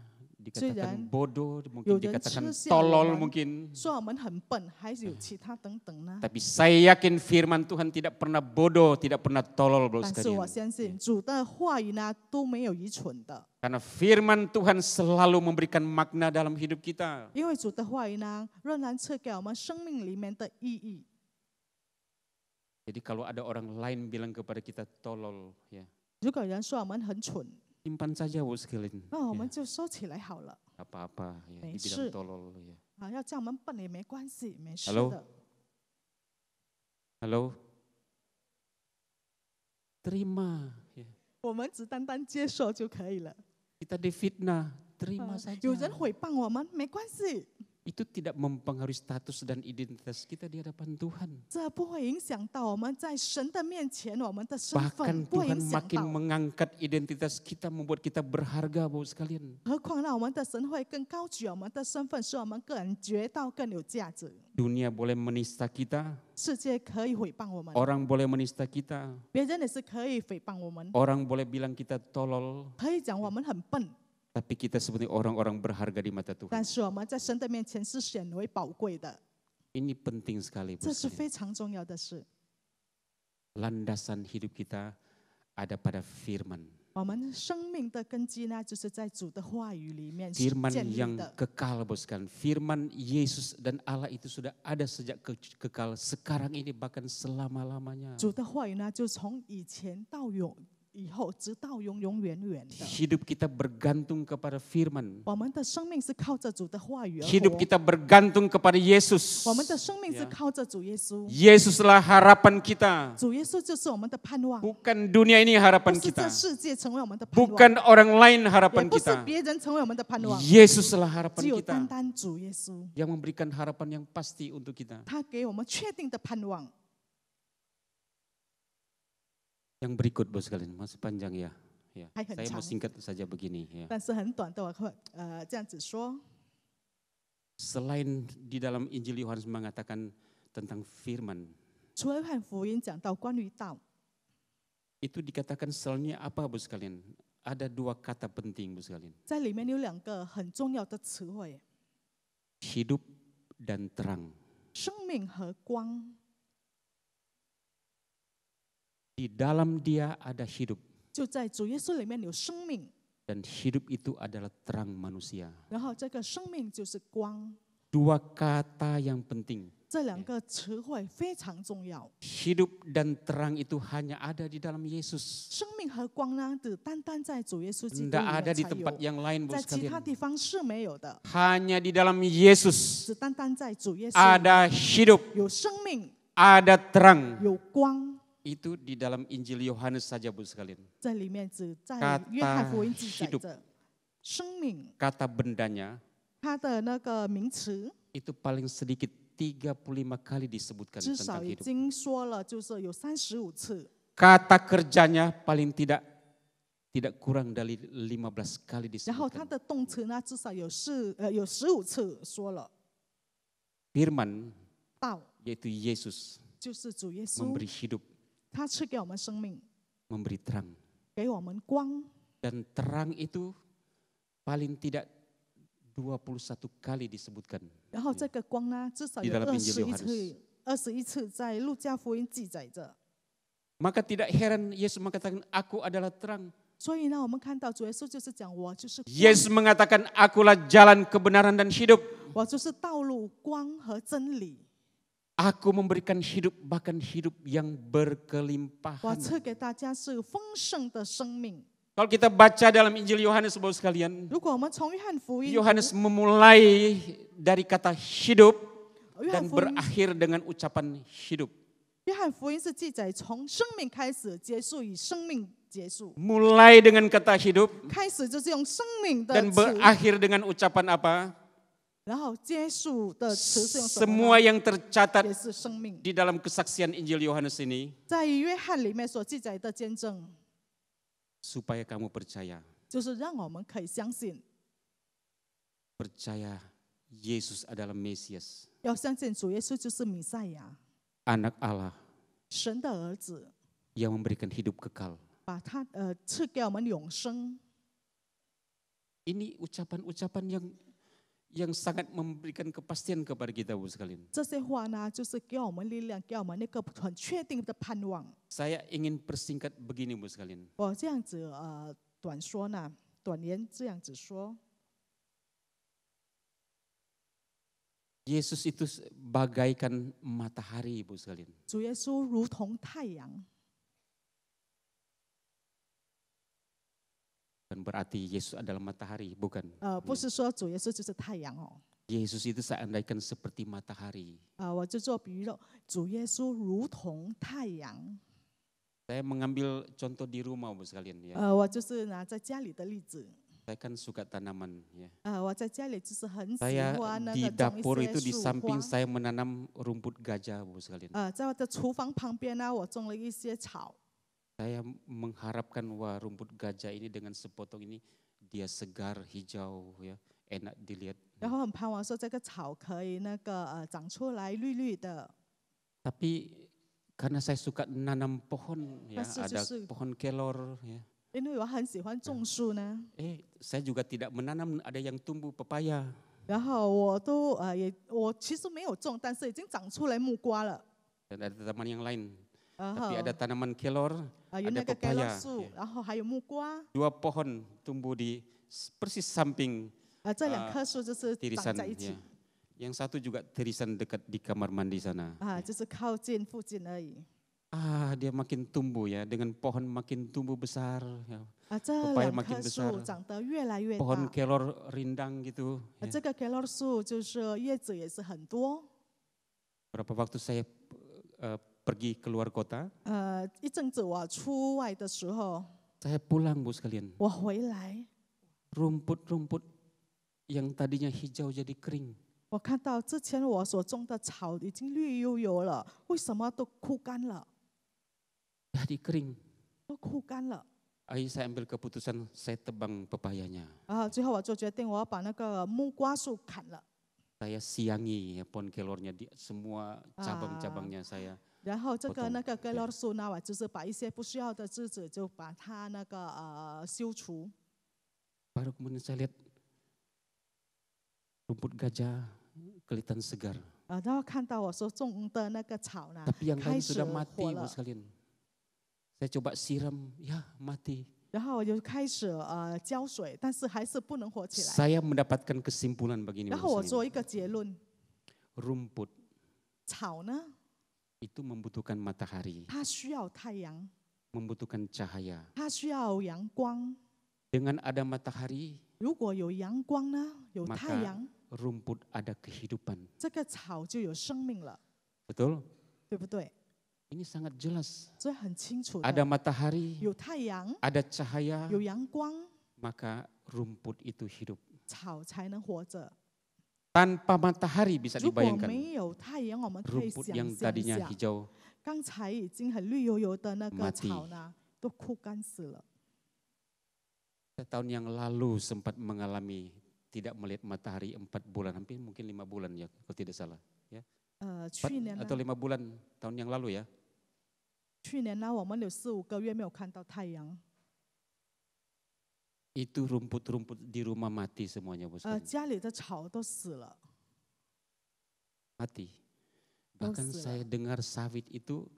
dikatakan bodoh, 有 mungkin 人 dikatakan 嗤笑我 tolol 们， mungkin. 说我们很笨，还是有其他等等呢？ Tapi saya yakin firman Tuhan tidak pernah bodoh, tidak pernah tolol, bro 但是 sekalian. 我相信主的话语呢都没有愚蠢的， Karena firman Tuhan selalu memberikan makna dalam hidup kita. 因为主的话语呢仍然赐给我们生命里面的意义。 Jadi kalau ada orang lain bilang kepada kita tolol, ya 如果有人说我们很蠢， simpan saja, bro sekalian. 那我 Ya, 们就收起来好了。 apa-apa, ya, 没 dibilang 事。 tolol. Ya. 啊，要叫我们笨也没关系，没事 Halo？ 的。 Halo? Terima. Ya. 我们只单单接受就可以了。 Kita difitnah, terima 有人 saja. 诽谤我们没关系， Itu tidak mempengaruhi status dan identitas kita di hadapan Tuhan. 这不会影响到我们在神的面前我们的身份， Bahkan 不会影 Tuhan 响 makin 到。 mengangkat identitas kita, membuat kita berharga, Bapak sekalian. 何况让我们的神会更高举我们的身份，使我们感觉到更有价值。 Dunia boleh menista kita, 世界可以诽谤我们， orang boleh menista kita, 别人也是可以诽谤我们， orang boleh bilang kita tolol, 可以讲我们很笨， tapi kita sebenarnya orang-orang berharga di mata Tuhan. 但是我们在神的面前是显为宝贵的， Ini penting sekali, 这 Bapak 是 sekalian. 非常重要的事。 Landasan hidup kita ada pada firman. 我们生命的根基呢，就是在主的话语里面 Firman 建立 yang 的。 kekal, Bapak sekalian. Firman Yesus dan Allah itu sudah ada sejak kekal. Sekarang ini bahkan selama-lamanya. 主的话语呢，就从以前到永以后，直到永永远远的。 Hidup kita bergantung kepada firman. 我们的生命是靠着主的话语而 Hidup 活， kita bergantung kepada Yesus. 我们的生命是靠着主耶稣。 Yesuslah harapan kita. 主耶稣就是我们的盼望， Bukan dunia ini 不 harapan 是这 kita. 世界成为我们的盼望， Bukan orang lain 也 harapan 不是 kita. 别人成为我们的盼望， Yesuslah harapan 只有单 kita. 单主耶稣， Yang memberikan harapan yang pasti untuk kita. 他给我们确定的盼望。 Yang berikut, Bos sekalian, masih panjang ya. Ya, Hai, saya mau kencang. singkat saja begini ya. 但是很短的，我会这样子说。 Selain di dalam Injil Yohanes mengatakan tentang firman, 除了约翰福音讲到关于道， itu dikatakan selanjutnya apa, Bos sekalian? Ada dua kata penting, Bos sekalian. 在里面有两个很重要的词汇： Hidup dan terang. 生命和光。 Di dalam dia ada hidup. 就在主耶稣里面有生命， Dan hidup itu adalah terang manusia. 然后这个生命就是光。 Dua kata yang penting. 这两个词汇非常重要。 Hidup dan terang itu hanya ada di dalam Yesus. 生命和光呢，只单单在主耶稣基督里 Tidak 面 ada di 才 tempat 有， yang lain, 在 Bos 其他 sekalian. 地方是没有的。 Hanya di dalam Yesus 只单单在主耶稣 ada hidup, 有生命， ada terang. 有光。 Itu di dalam Injil Yohanes saja, Bos sekalian. 在里面只在 Kata 约翰福音记载 hidup 着生命， Kata bendanya 它的那个名词 itu paling sedikit 35 kali disebutkan 至少 tentang 已 hidup. 经说了，就是有35次。 Kata kerjanya paling tidak kurang dari 15 kali 然后它 disebutkan. 的动词呢，至少有15次说了。 Firman 道 yaitu Yesus 就是主耶稣， memberi hidup, 他赐给我们生命， memberi terang. 给我们光， Dan terang itu paling tidak 21 kali disebutkan. 然后这个光呢，至少 Di 有 dalam Injil 21 Yohanes. 次，21次在路加福音记载着。 Maka tidak heran Yesus mengatakan, aku adalah terang. 所以呢，我们看到主耶稣就是讲，我就是光， Yesus mengatakan, akulah jalan kebenaran dan hidup. 我就是道路、光和真理。 Aku memberikan hidup, bahkan hidup yang 我 berkelimpahan. 赐给大家是丰盛的生命。 Kalau kita baca dalam Injil Yohanes, Bapak sekalian, 如果我们从约翰福音， Yohanes memulai dari kata hidup 约 dan 翰福音， berakhir dengan ucapan hidup. 约翰福音是记载从生命开始，结束以生命结束。 Mulai dengan kata hidup 开始就是用生命的 dan 词， berakhir dengan ucapan apa? 然后结束的词是用什么 Semua 呢？ yang tercatat 也是生命。 di dalam kesaksian Injil Yohanes ini 在约翰里面所记载的见证， supaya kamu percaya, 就是让我们可以相信， percaya Yesus adalah Mesias, 要相信主耶稣就是弥赛亚， anak Allah 神的儿子， yang memberikan hidup kekal. 把他赐给我们永生。Ini ucapan-ucapan yang sangat memberikan kepastian kepada kita, Bu sekalian. 这些话呢，就是给我们力量，给我们那个很确定的盼望。 Saya ingin persingkat begini, Bu sekalian. 我这样子短说呢，短言这样子说， Yesus itu bagaikan matahari, Bu sekalian. 主耶稣如同太阳， Bukan berarti Yesus adalah matahari, bukan. 不是说主耶稣就是太阳哦。 Yesus itu saya andaikan seperti matahari. 我就做比喻了，主耶稣如同太阳。 Saya mengambil contoh di rumah, Bu sekalian ya. 我就是拿在家里的例子。 Saya kan suka tanaman ya. 我在家里就是很喜 Saya 欢那 di 个种 dapur 一 itu di 些树 samping 花。 saya menanam rumput gajah, Bu sekalian. 在我的厨房旁边呢，我种了一些草。 Saya mengharapkan wah rumput gajah ini dengan sepotong ini dia segar, hijau ya, enak dilihat. 然后很盼望说这个草可以那个长出来绿绿的。 Tapi karena saya suka nanam pohon ya, Pasti ada justru- pohon kelor ya. 因为我很喜欢种树呢， Saya juga tidak menanam, ada yang tumbuh pepaya. 然后我都我其实没有种，但是已经长出来木瓜了。 Dan ada tanaman yang lain. 然 Tapi 后 ada tanaman kelor, 有 ada 那个盖乐 pepaya. 树 ya. 然后还有木瓜。 Dua pohon tumbuh di persis samping 这两棵树就是长 tirisan 在一起 ya. Yang satu juga tirisan dekat di kamar mandi sana. 就是靠近附近而已。 Dia makin tumbuh ya, dengan pohon makin tumbuh besar. Ya. 这 Pepaya 两 makin 棵 besar 树长得越来越 Pohon 大。 kelor rindang gitu. ya. 这个盖乐树就是叶子也是很多。 Berapa waktu saya pergi keluar kota, 一阵子我出外的时候， saya pulang, Bu sekalian. 我回来， Rumput-rumput yang tadinya hijau jadi kering. 我看到之前我所种的草已经绿油油了，为什么都枯干了？ Jadi kering. 都枯干了。 Akhirnya saya ambil keputusan, saya tebang pepayanya. 最后我就决定我要把那个木瓜树砍了， Saya siangi ya, pohon kelornya, semua cabang-cabangnya saya. 然后这个 potong 那个盖乐树呢，我就是把一些不需要的枝子就把它那个修除。 Baru kemudian saya lihat rumput gajah kelihatan segar. 然后看到我所种的那个草呢， Tapi yang 开 lain 始 sudah mati, 活 Bu 了。 sekalian. Saya coba siram, ya mati. 然后我就开始浇水，但是还是不能活起来。 Saya mendapatkan kesimpulan begini, 然 Bu 后我 sekalian. 做一个结论， Rumput 草呢， itu membutuhkan matahari, 它需要太阳， membutuhkan cahaya. 它需要阳光。 Dengan ada matahari, 如果有阳光呢，有太 maka 阳， rumput ada kehidupan. 这个草就有生命了， Betul? 对不对？ Ini sangat jelas. 所以很清楚 Ada 的， matahari, 有太阳， ada cahaya, 有阳光， maka rumput itu hidup. 草才能活着。 Tanpa matahari bisa 如果 dibayangkan. 没有太阳，我们可以 Rumput 想 yang 象一 tadinya 下， hijau 刚才已经很绿油油的那个 mati 草呢，都枯干死了。 Tahun yang lalu sempat mengalami tidak melihat matahari 4 bulan, hampir mungkin 5 bulan ya, kalau tidak salah. Ya. 去年呢 Atau 5 bulan tahun yang lalu ya. 去年呢，我们有4、5个月没有看到太阳， Itu rumput-rumput di rumah mati semuanya, Bu sekalian. 家里的草都死了。 Mati. Bahkan Dosa. saya dengar sawit itu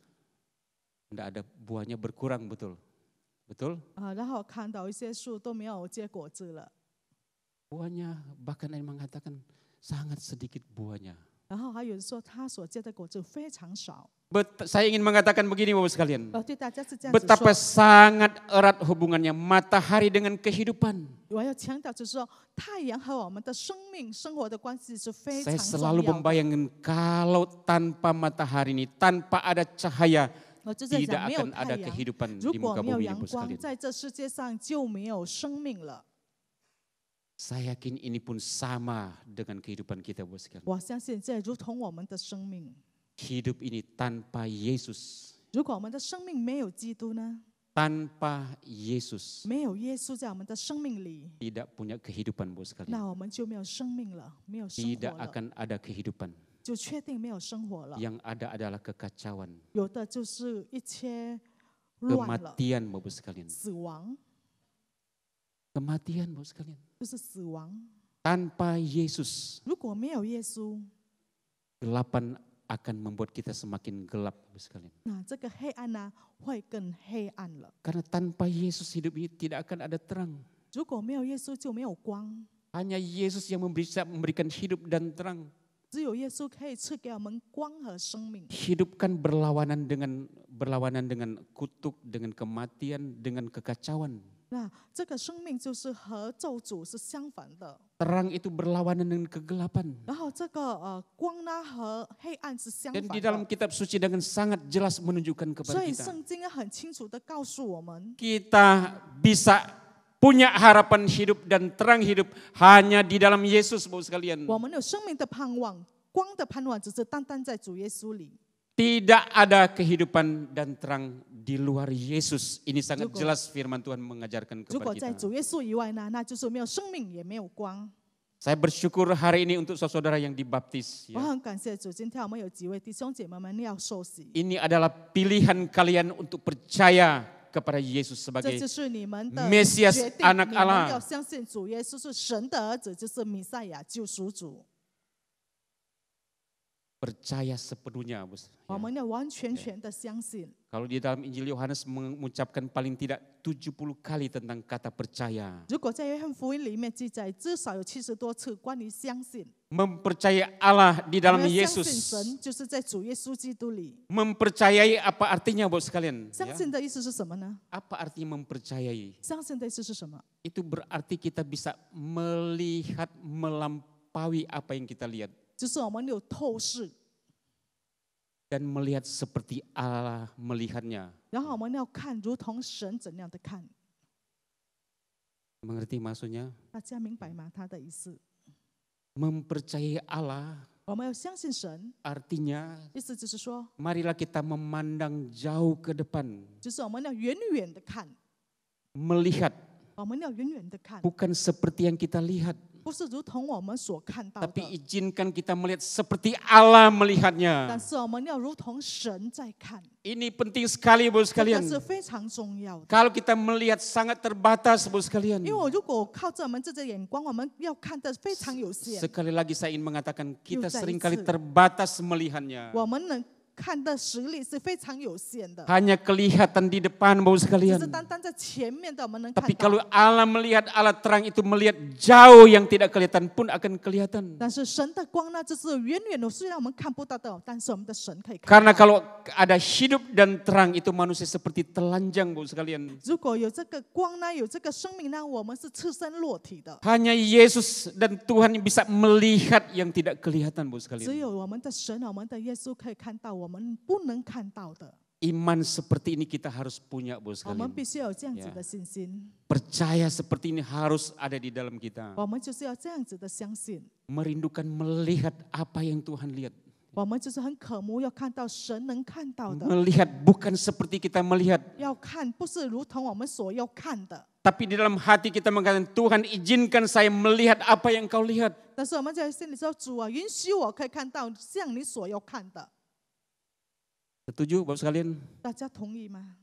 tidak ada buahnya berkurang, betul. Betul? 然后看到一些树都没有结果子了， Buahnya bahkan ada yang mengatakan sangat sedikit buahnya. 然后还有人说它所结的果子非常少。 Saya ingin mengatakan begini, Bapak sekalian. 对大家是这样子 Betapa 说。 sangat erat hubungannya matahari dengan kehidupan. 我要强调就是说，太阳和我们的生命生活的关系是非常 Saya 重 selalu 要的。 membayangkan kalau tanpa matahari ini, tanpa ada cahaya, 我就在 tidak 想，没有 akan 太 ada 阳， kehidupan 如 di 果 muka 没有 bumi ini, 阳 Bapak 光， sekalian. 在这世界上就没有生命了。 Saya yakin ini pun sama dengan kehidupan kita, Bapak sekalian. 我相信这如同我们的生命， Hidup ini tanpa Yesus, 如果我们的生命没有基督呢？ tanpa Yesus 没有耶稣在我们的生命里， tidak punya kehidupan, Bapak sekalian. 那我们就没有生命了，没有生 Tidak 活了， akan ada kehidupan. 就确定没有生活了。 Yang ada adalah kekacauan, 有的就是一切乱了， kematian, Bapak sekalian. 死亡。Kematian, Bapak sekalian. 就是死亡。 Tanpa Yesus, 如果没有耶稣， gelapan akan membuat kita semakin gelap, Bapak sekalian. 那这个黑暗呢会更黑暗了。 Karena tanpa Yesus hidup ini tidak akan ada terang. 如果没有耶稣，就没有光。 Hanya Yesus yang bisa memberikan hidup dan terang. 只有耶稣可以赐给我们光和生命。 Hidup kan berlawanan dengan kutuk, dengan kematian, dengan kekacauan. 那这个生命就是和咒诅是相反的， Terang itu berlawanan dengan kegelapan. 然后这个光呢和黑暗是相 Dan 反 di dalam 的。 kitab suci dengan sangat jelas menunjukkan kepada 所以 kita. 圣经很清楚的告诉我们， Kita bisa punya harapan hidup dan terang hidup hanya di dalam Yesus, Bapak sekalian. 我们有生命的盼望，光的盼望只是单单在主耶稣里。 Tidak ada kehidupan dan terang di luar Yesus. Ini sangat Cukup. jelas firman Tuhan mengajarkan 如果 kepada 在 kita. 主耶稣以外呢，那就是没有生命，也没有光。 Saya bersyukur hari ini untuk saudara yang dibaptis. 我 Ya. 很感谢主，今天我们有几位弟兄姐妹们要受洗， Ini adalah pilihan kalian untuk percaya kepada Yesus 这 sebagai 就是你们的 Mesias 决定。 anak 你们 Allah 要相信主耶稣是神的儿子，就是弥赛亚救赎主。 percaya sepenuhnya. Bos. 我 Ya. 们要完全全的相信。 Kalau di dalam Injil Yohanes mengucapkan paling tidak 70 kali tentang kata percaya. 如果在约翰福音里面记载，至少有70多次关于相信。 Mempercayai Allah di 我 dalam 们要相信 Yesus. 神，就是在主耶稣基督里。 Mempercayai apa artinya, Bapak sekalian? 相 Ya. 信的意思是什么呢？ Apa artinya mempercayai? 相信的意思是什么？ Itu berarti kita bisa melihat melampaui apa yang kita lihat. 就是我们有透视， Dan melihat seperti Allah melihatnya. 然后我们要看如同神怎样的看。 Mengerti maksudnya? 大家明白吗？他的意思， Mempercayai Allah 我们要相信神， artinya 意思就是说， marilah kita memandang jauh ke depan. 就是我们要远远的看， Melihat 我们要远远的看， bukan seperti yang kita lihat. 不是如同我们所看到 Tapi 的， izinkan kita melihat seperti Allah 但 melihatnya. 是我们要如同神在看， Ini penting sekali, Bapak 这 sekalian. 个是非常重要的。 Kalau kita melihat sangat terbatas, Bapak sekalian. 因为我如果靠着我们这只眼光，我们要看的非常有限， Sekali lagi saya ingin mengatakan kita 又再一次。 seringkali terbatas melihatnya. 我们能看的实力是非常有限的， Hanya kelihatan di depan, Bapak 只 sekalian. 是单单在前面的我们能看 Tapi 到 kalau。Allah melihat, Allah terang itu melihat jauh yang tidak kelihatan pun akan kelihatan. 但是神的光呢，就是远远的，虽然我们看不到的，但是我们的神可以看 Karena 到。 kalau ada hidup dan terang itu manusia seperti telanjang, Bapak sekalian. 如果有这个光呢，有这个生命呢，我们是赤身裸体的。 Hanya Yesus dan Tuhan yang bisa melihat yang tidak kelihatan, Bapak 只 sekalian. 有我们的神，我们的耶稣可以看到我们不能看到的。 Iman seperti ini kita harus punya, Bapak 我们 sekalian. 必须有这样子的信心， Percaya seperti ini harus ada di dalam kita. 我们就是要这样子的相信。 Merindukan melihat apa yang Tuhan lihat. 我们就是很渴慕要看到神能看到的， Melihat bukan seperti kita melihat. 要看不是如同我们所要看的。 Tapi di dalam hati kita mengatakan, Tuhan izinkan saya melihat apa yang kau lihat. 但是我们在心里说：“主啊，允许我可以看到像你所要看的。 Setuju Bapak sekalian? ”大家同意吗？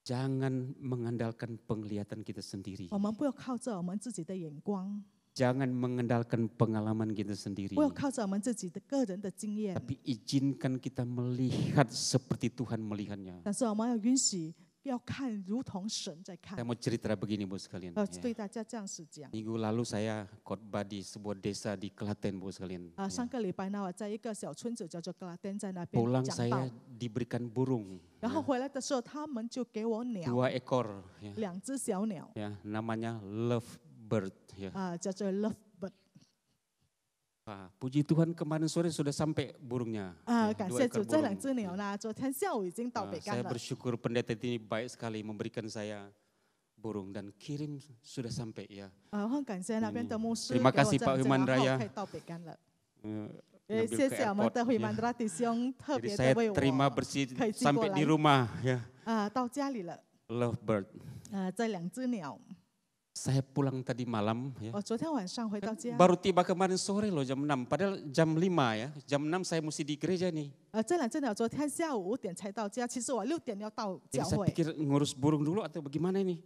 Jangan mengandalkan penglihatan kita sendiri. 我们不要靠着我们自己的眼光， Jangan mengandalkan pengalaman kita sendiri. 不要靠着我们自己的个人的经验， Tapi izinkan kita melihat seperti Tuhan melihatnya. 但是我们要允许要看如同神在看 Saya。mau cerita begini Bapak sekalian. 对大家这样子讲。 Minggu lalu saya khotbah di sebuah desa di Klaten Bapak sekalian. 上个礼拜呢，我在一个小村子叫做格拉登，在那边 Pulang 讲 saya 道。 diberikan burung 然后回来的时候，他们就给我鸟， 2 ekor ya, 2只小鸟， ya, namanya lovebird ya. 叫做 lovebird。 Wah, puji Tuhan kemarin sore sudah sampai burungnya. 感 2 谢 ekor 主，这 burung. 2只鸟呢，昨天下午已经到北干 Saya 了。 bersyukur pendeta ini baik sekali memberikan saya burung dan kirim sudah sampai ya. 我很感谢那边的牧师， Terima 给我 kasih 这 Pak 样子 Human 然后 Raya. 可以到北干了。 Ngambil 谢 ke 谢我们 airport, 的 ya. 惠曼德拉弟兄特 Jadi 别 saya 的为我 terima bersih 可以寄 sampai 过 di 来 rumah ya. 到家里了。 Lovebird. 这2只鸟， Saya pulang tadi malam ya. 我昨天晚上回到家， Baru tiba kemarin sore loh jam 6. Padahal jam 5 ya. Jam 6 saya mesti di gereja nih. 这2只鸟昨天下午5点才到家，其实我6点要到 Jadi 教 saya 会。 pikir ngurus burung dulu atau bagaimana ini.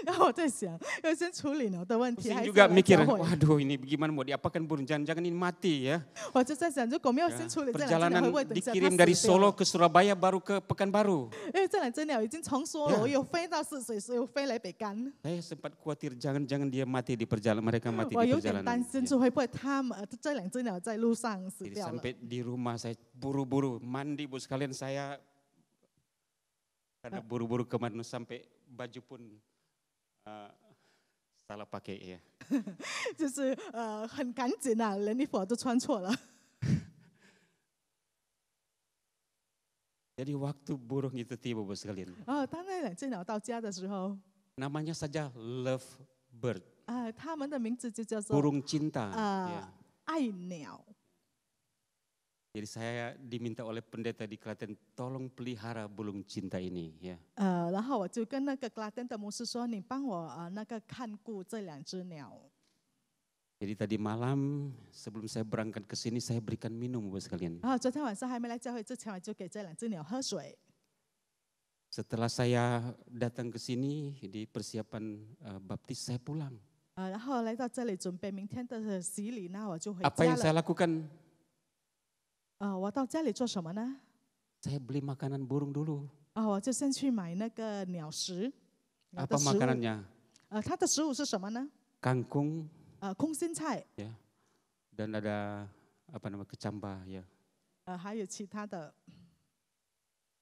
然后我在想，要先处理鸟的问题， Pusing 还是 juga 要来 mikir, 教会？ waduh ini gimana mau diapakan burung, jangan-jangan ini mati ya. 我就在想，如果没有 Ya, 先处理这两只鸟， perjalanan 会不会等一下它 dikirim dari 死掉 Solo 了？ ke Surabaya baru ke Pekanbaru. 因为这两只鸟已经从梭罗 Ya. 又飞到泗水，又飞来北干。 Saya sempat khawatir jangan-jangan dia mati di perjalanan, mereka mati 我 di 有点担 perjalanan. 心， Ya. 就会不会这两只鸟在路上死 Jadi 掉了？ sampai di rumah saya buru-buru mandi bu sekalian saya karena buru-buru kemana sampai baju pun salah pakai ya. 就是很赶紧啊，连衣服都穿错了。 Jadi waktu burung itu tiba bu sekalian, 当那两只鸟到家的时候， namanya saja love bird, 它们的名字就叫做 burung cinta. Ya. 爱鸟。 Jadi saya diminta oleh pendeta di Klaten, tolong pelihara burung cinta ini ya. 然后我就跟那个格拉登的牧师说，你帮我那个看顾这两只鸟。 Jadi tadi malam sebelum saya berangkat ke sini saya berikan minum bu sekalian. 然后昨天晚上还没来教会之前，我就给这两只鸟喝水。 Setelah saya datang ke sini di persiapan baptis saya pulang. 然后来到这里准备明天的洗礼，那我就回 Apa 家 yang saya 了。 lakukan? 我到家里做什么呢？ Saya beli makanan burung dulu. 我就先去买那个鸟食。鸟的 Apa 食物 makanannya? 它的食物是什么呢？ Kangkung 空心菜， ya, dan ada apa namanya kecamba ya. 还有其他的。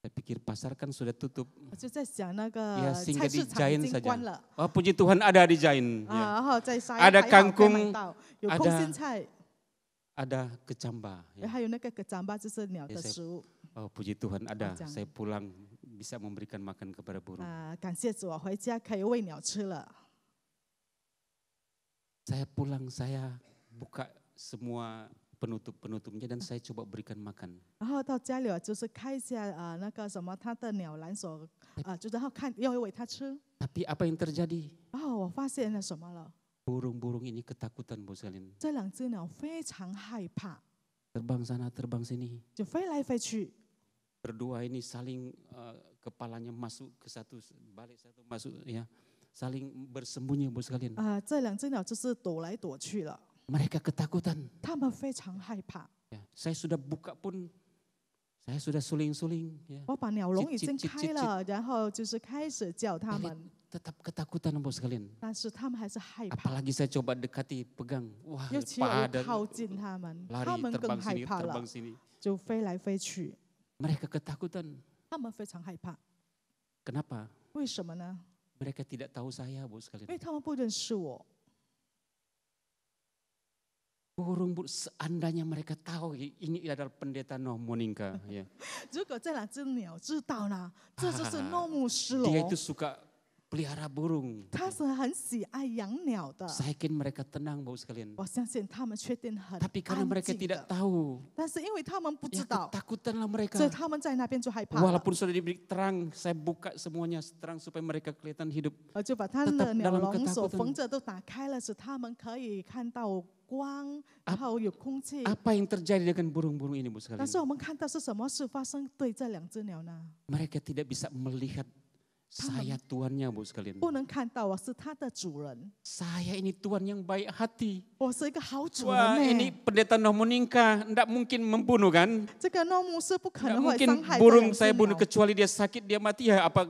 Saya pikir pasar kan sudah tutup. 我就在想那个 Ya 菜 singgah 市 di 场已 Jain 经关了。 saja. Oh puji Tuhan ada di Jain. Ya. 然后在沙 Ada 还好可以 kangkung， 买到，有 ada 空心菜， Ada kecamba. Ya. 还有那个长巴，就是鸟的 Ya, saya- 食物。 Oh puji Tuhan ada. jangan. Saya pulang bisa memberikan makan kepada burung. 感谢主，我回家可以喂鸟吃了。 Saya pulang saya buka semua penutup-penutupnya dan saya coba berikan makan. 然后到家里我就是看一下那个什么它的鸟栏所就是要看要喂它吃。 Tapi apa yang terjadi? 然后我发现了什么了？ Burung-burung ini ketakutan bu sekalian. 这两只鸟非常害怕， Terbang sana, terbang sini. 就飞来飞去。 Berdua ini saling kepalanya masuk ke satu, balik satu masuk ya. Saling bersembunyi bu sekalian. 这两只鸟就是躲来躲去了， Mereka ketakutan. 它们非常害怕。 Ya, saya sudah buka pun, saya sudah suling-suling. Ya. 我把鸟笼已经 cip, 开了，然后就是开始叫它 Tapi 们， tetap ketakutan bu sekalian. 但是它们还是害怕。 Apalagi saya coba dekati, pegang. Wah 尤其我又 pada 靠近它们， lari 它们更 terbang 害 sini, 怕了 terbang，sini. 就飞来飞去。 Mereka ketakutan. 它们非常害怕， Kenapa? 为什么呢？ Mereka tidak tahu saya bu 因 sekalian. 为他们不认识我。 Burung seandainya mereka tahu ini adalah pendeta Noh Moninga. Ya. 如果这两只鸟知道呢，这就是诺牧师 Dia 罗 itu，suka pelihara burung. 他是很喜爱养鸟的。 Saya yakin mereka tenang bu sekalian. 我相信他们确定很 Tapi karena 安 mereka 静 tidak 的， tahu, 但是因为他们不 ya 知道， ketakutanlah mereka. 所以他们在那边就害怕了。 Walaupun sudah diberi terang, saya buka semuanya terang supaya mereka kelihatan hidup. 我就把他们 tetap 的鸟 dalam 笼所 ketakutan 缝着都打开了，使他们可以看到光，然后有空气。 Apa yang terjadi dengan burung-burung ini bu 但 sekalian? 是我们看到是什么事发生对这两只鸟呢？ Mereka tidak bisa melihat saya tuannya bu sekalian. 不能看到我是它的主人， Saya ini tuan yang baik hati. 我是一个好主 Wah 人 ini 呢。 pendeta Noh Moninga tidak mungkin membunuh kan? 这个诺牧师不可 Tidak 能会 mungkin 伤害这 burung 两只 saya bunuh 鸟， kecuali dia sakit dia mati ya apa?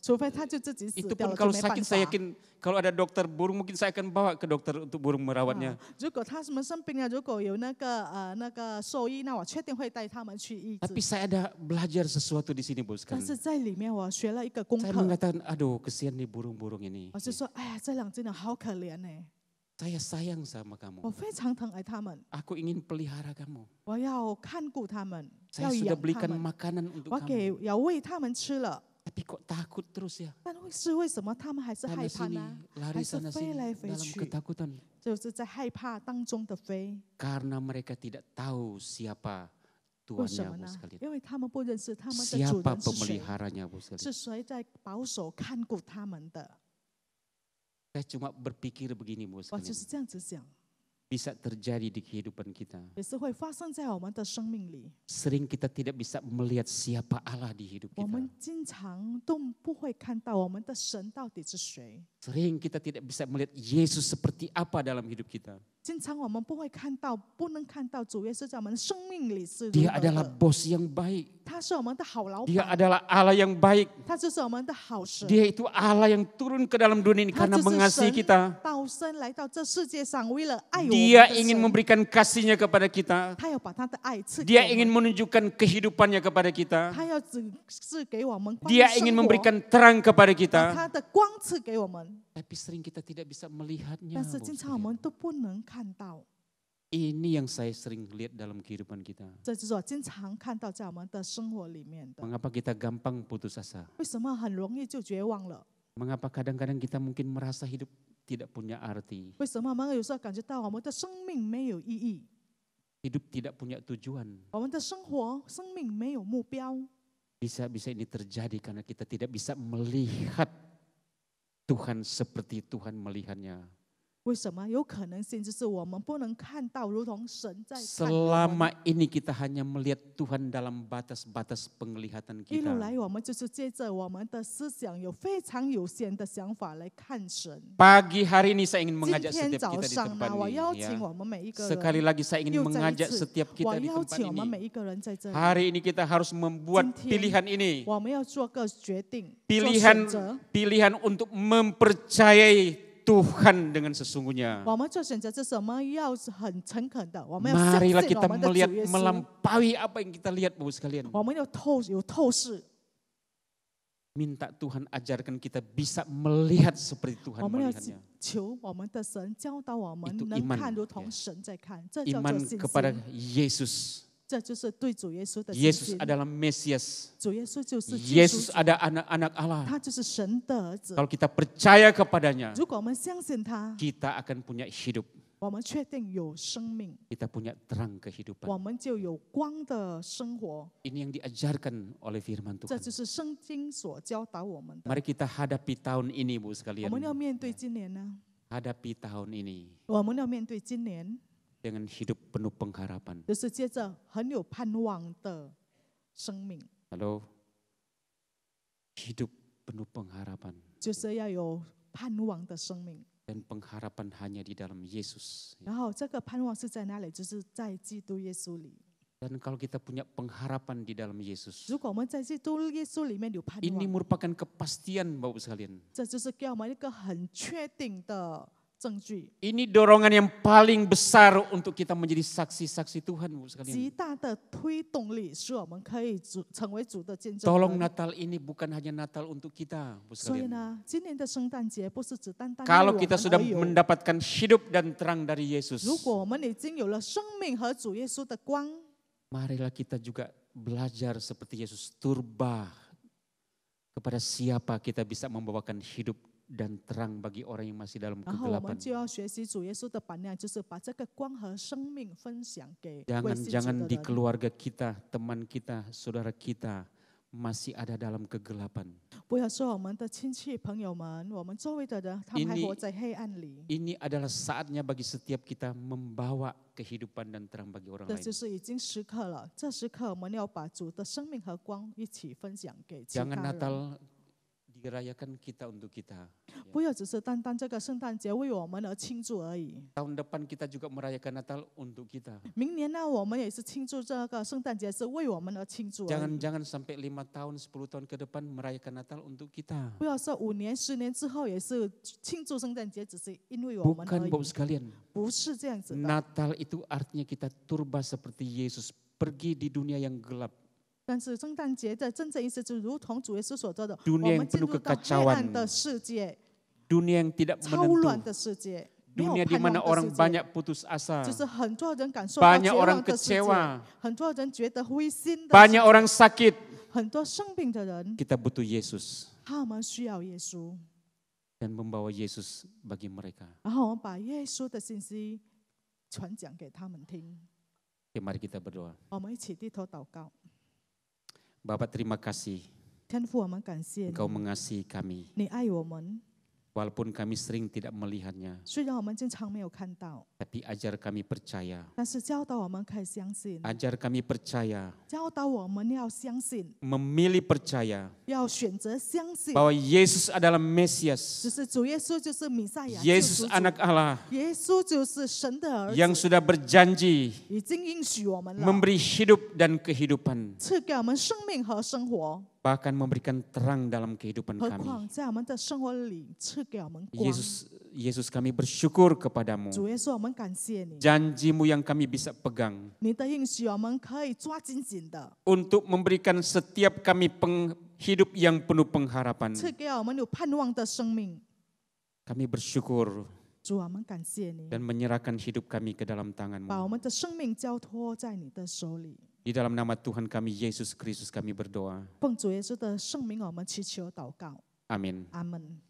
除非他就自己死 Itu 掉 pun 了，就 kalau 没办 sakit 法 saya。yakin kalau ada dokter burung mungkin saya akan bawa ke dokter untuk burung merawatnya. 如果他们生病了，如果有那个兽医，那我确定会带他们去医 Tapi 治。 saya ada belajar sesuatu di sini bu 但 sekalian. 是在里面我学了一个功 Saya 课， mengatakan, aduh kesian nih burung-burung ini. 我就说，哎呀，这两只鸟好可怜呢， Saya sayang sama 我 kamu. 非常疼爱它们， Aku ingin pelihara kamu. 我要看顾它们， Saya 要 sudah 养它 belikan 们， makanan untuk 我 kamu. 要喂它们吃了。 Tapi kok takut terus ya? 但是为什么他们还是 Sana 害怕 sini, 呢？ lari 还是 sana 飞 sini 来飞 dalam 去， ketakutan. 就是在害怕当中的飞。 Karena mereka tidak tahu siapa 为什 tuannya 么 bu 呢？ sekalian. 因为他们不认识他们的主 Siapa 人是谁， pemeliharanya bu sekalian. 是谁在保守看顾他们的。 Saya cuma berpikir begini bu 我就 sekalian. 是这样子想。bisa terjadi di kehidupan kita. 也是会发生在我们的生命里。 Sering kita tidak bisa melihat siapa Allah di hidup 我 kita. 们经常都不会看到我们的神到底是谁， Sering kita tidak bisa melihat Yesus seperti apa dalam hidup kita. 经常我们不会看到，不能看到主耶稣在我们的生命里是如 Dia 何 adalah 的。 bos yang baik. 他是我们的好老 Dia 板， adalah Allah yang baik. 他就是我们的好神。 Dia itu Allah yang turun ke dalam dunia ini 他 karena 就是 mengasihi 神 kita. 道生来到这世界上，为了爱我们 Dia 的 ingin 神， memberikan kasihnya kepada kita. 他要把他的爱赐给 Dia 我 ingin 们， menunjukkan kehidupannya kepada kita. 他要指示给我们关于 Dia 生 ingin 活， memberikan terang kepada 把 kita. 他的光赐给我们。 Tapi sering kita tidak bisa melihatnya. 但是 Bapak 经常我 sekalian. 们都不能看到， Ini yang saya sering lihat dalam kehidupan kita. 这就是我经常看到在我们的生活里面的。 Mengapa kita gampang putus asa? 为什么很容易就绝望了？ Mengapa kadang-kadang kita mungkin merasa hidup tidak punya arti? 为什么我们有时候感觉到我们的生命没有意义， Hidup tidak punya tujuan. 我们的生活、生命没有目标？ Bisa-bisa ini terjadi karena kita tidak bisa melihat Tuhan seperti Tuhan melihatnya. 为什么？有可能性就是我们不能看到，如同神在看我们。 Selama ini kita hanya melihat Tuhan dalam batas-batas penglihatan 一路 kita. 来，我们就是借着我们的思想有非常有限的想法来看神。 Pagi hari ini saya ingin 今 mengajak 天 setiap 早 kita di 上 tempat 呢，我 ini. 邀 Ya. 请我们每一个 Sekali 人， lagi saya ingin 又再一 mengajak 次， setiap 我 kita di 邀 tempat 请我们 ini. 每一个人在这里。 Hari ini kita harus membuat 今天 pilihan ini. 我们要做个决定，做 Pilihan 选择。 pilihan untuk mempercayai Tuhan dengan sesungguhnya. 我们做选择就是我们要很诚恳的，我们要相 Marilah 信 kita 我们的 melihat 主耶稣， melampaui apa yang kita lihat Bapak sekalian. 我们要有透视， Minta Tuhan ajarkan kita bisa melihat seperti Tuhan 我们要 melihatnya. 求我们的神教导我们 Itu 能 iman, 看如同 ya. 神在看，这叫做 Iman 信 kepada 心， Yesus. 这就是对主耶稣的信 Yesus 心。 adalah Mesias. 主耶稣就是救 Yesus 赎主， ada anak-anak Allah. 他就是神的儿子。 Kalau kita percaya kepadanya, 如果我们相信他， kita akan punya hidup. 我们确定有生命， Kita punya terang kehidupan. 我们就有光的生活。 Ini yang diajarkan oleh firman 这 Tuhan. 就是圣经所教导我们的。 Mari kita hadapi tahun ini Bu 我 sekalian. 们要面对今年呢， Hadapi tahun ini 我们要面对今年， dengan hidup penuh pengharapan. 就是接着很有盼望的生命， Halo. Hidup penuh pengharapan. 就是要有盼望的生命。 Dan pengharapan hanya di dalam Yesus. 然后这个盼望是在哪里？就是在基督耶稣里。 Dan kalau kita punya pengharapan di dalam Yesus, 如果我们在基督耶稣里面有盼 ini 望， merupakan kepastian Bapak sekalian. 这就是给我们一个很确定的证据， Ini dorongan yang paling besar untuk kita menjadi saksi-saksi Tuhan Bu 极 sekalian. 大的推动力，使我们可以成为主的见证 Tolong 人。 Natal ini bukan hanya Natal untuk kita Bu 所以 sekalian. 呢，今年的圣诞节不是只单单为 Kalau 我 kita 们 sudah 而有。 mendapatkan hidup dan terang dari Yesus, 如果我们已经有了生命和主耶稣的光， marilah kita juga belajar seperti Yesus turba kepada siapa kita bisa membawakan hidup dan terang bagi orang yang masih dalam 然后我 kegelapan. 们就要学习主耶稣的榜样，就是把这个光和生命分享给未信主 Jangan 的 di 人。 keluarga kita, teman kita, saudara kita masih ada dalam kegelapan. 不要说我们的亲戚朋友们，我们周围的人，他们还 Ini- 活在黑暗里。 Ini adalah saatnya bagi setiap kita membawa kehidupan dan terang bagi orang 这 lain. 就是已经时刻了，这时刻我们要把主的生命和光一起分享给其他 Jangan 人。 Natal dirayakan kita untuk kita. 不要只是单单这个圣诞节为我们而庆祝而已。 Tahun depan kita juga merayakan Natal untuk kita. 明年呢，我们也是庆祝这个圣诞节，是为我们而庆祝而已。 Jangan sampai 5 tahun, 10 tahun ke depan merayakan Natal untuk kita. 不要说5年、10年之后也是庆祝圣诞节，只是因为我们 Bukan 而 Bapak 已， sekalian. 不是这样子的。 Natal itu artinya kita turba seperti Yesus. Pergi di dunia yang gelap. 但是圣诞节的真正意思，就如同主耶稣所说的， Dunia 我 yang 们进 penuh 入到黑 kekacauan. 暗的世界， Dunia yang tidak 超乱 menentu. 的世界，没有 Dunia di 盼 mana 望的 orang 世界， banyak putus asa. 就是很多人感受到 Banyak 绝 orang 望的世界， kecewa. 很多人觉得灰心的世 Banyak 界， orang sakit. 很多生病的人， Kita butuh Yesus. 他们需要耶稣， Dan membawa Yesus bagi mereka. 然后我们把耶稣的信息传讲给他们听。 Oke, mari kita berdoa. 我们一起低头祷告。 Bapak terima kasih 天父，我们感谢 Engkau 你， mengasihi kami. 你爱我们， Walaupun kami sering tidak melihatnya, 虽然我们经常没有看到， tapi ajar kami percaya. 但是教导我们可以相信， Ajar kami percaya, 教导我们要相信， memilih percaya 要选择相信， bahwa Yesus adalah 就 Mesias. 是主耶稣就是弥赛亚，救 Yesus 赎主 anak Allah 耶稣就是神的儿 yang 子， sudah berjanji 已经应许我们了， memberi hidup dan kehidupan. 赐给我们生命和生活， Bahkan memberikan terang dalam kehidupan 何 kami. 况在我们的生活里赐给我们光。 Yesus kami bersyukur kepadamu. 主耶稣，我们感谢你， Janjimu yang kami bisa pegang. 你的应许我们可以抓紧紧的， Untuk memberikan setiap kami hidup yang penuh pengharapan. 赐给我们有盼望的生命。 Kami bersyukur 主，我们感谢你， dan menyerahkan hidup kami ke dalam 把我 tangan-Mu. 们的生命交托在你的手里。 Di dalam nama Tuhan kami Yesus Kristus kami berdoa. 奉主耶稣的圣名，我们祈求祷告， Amin. 阿门。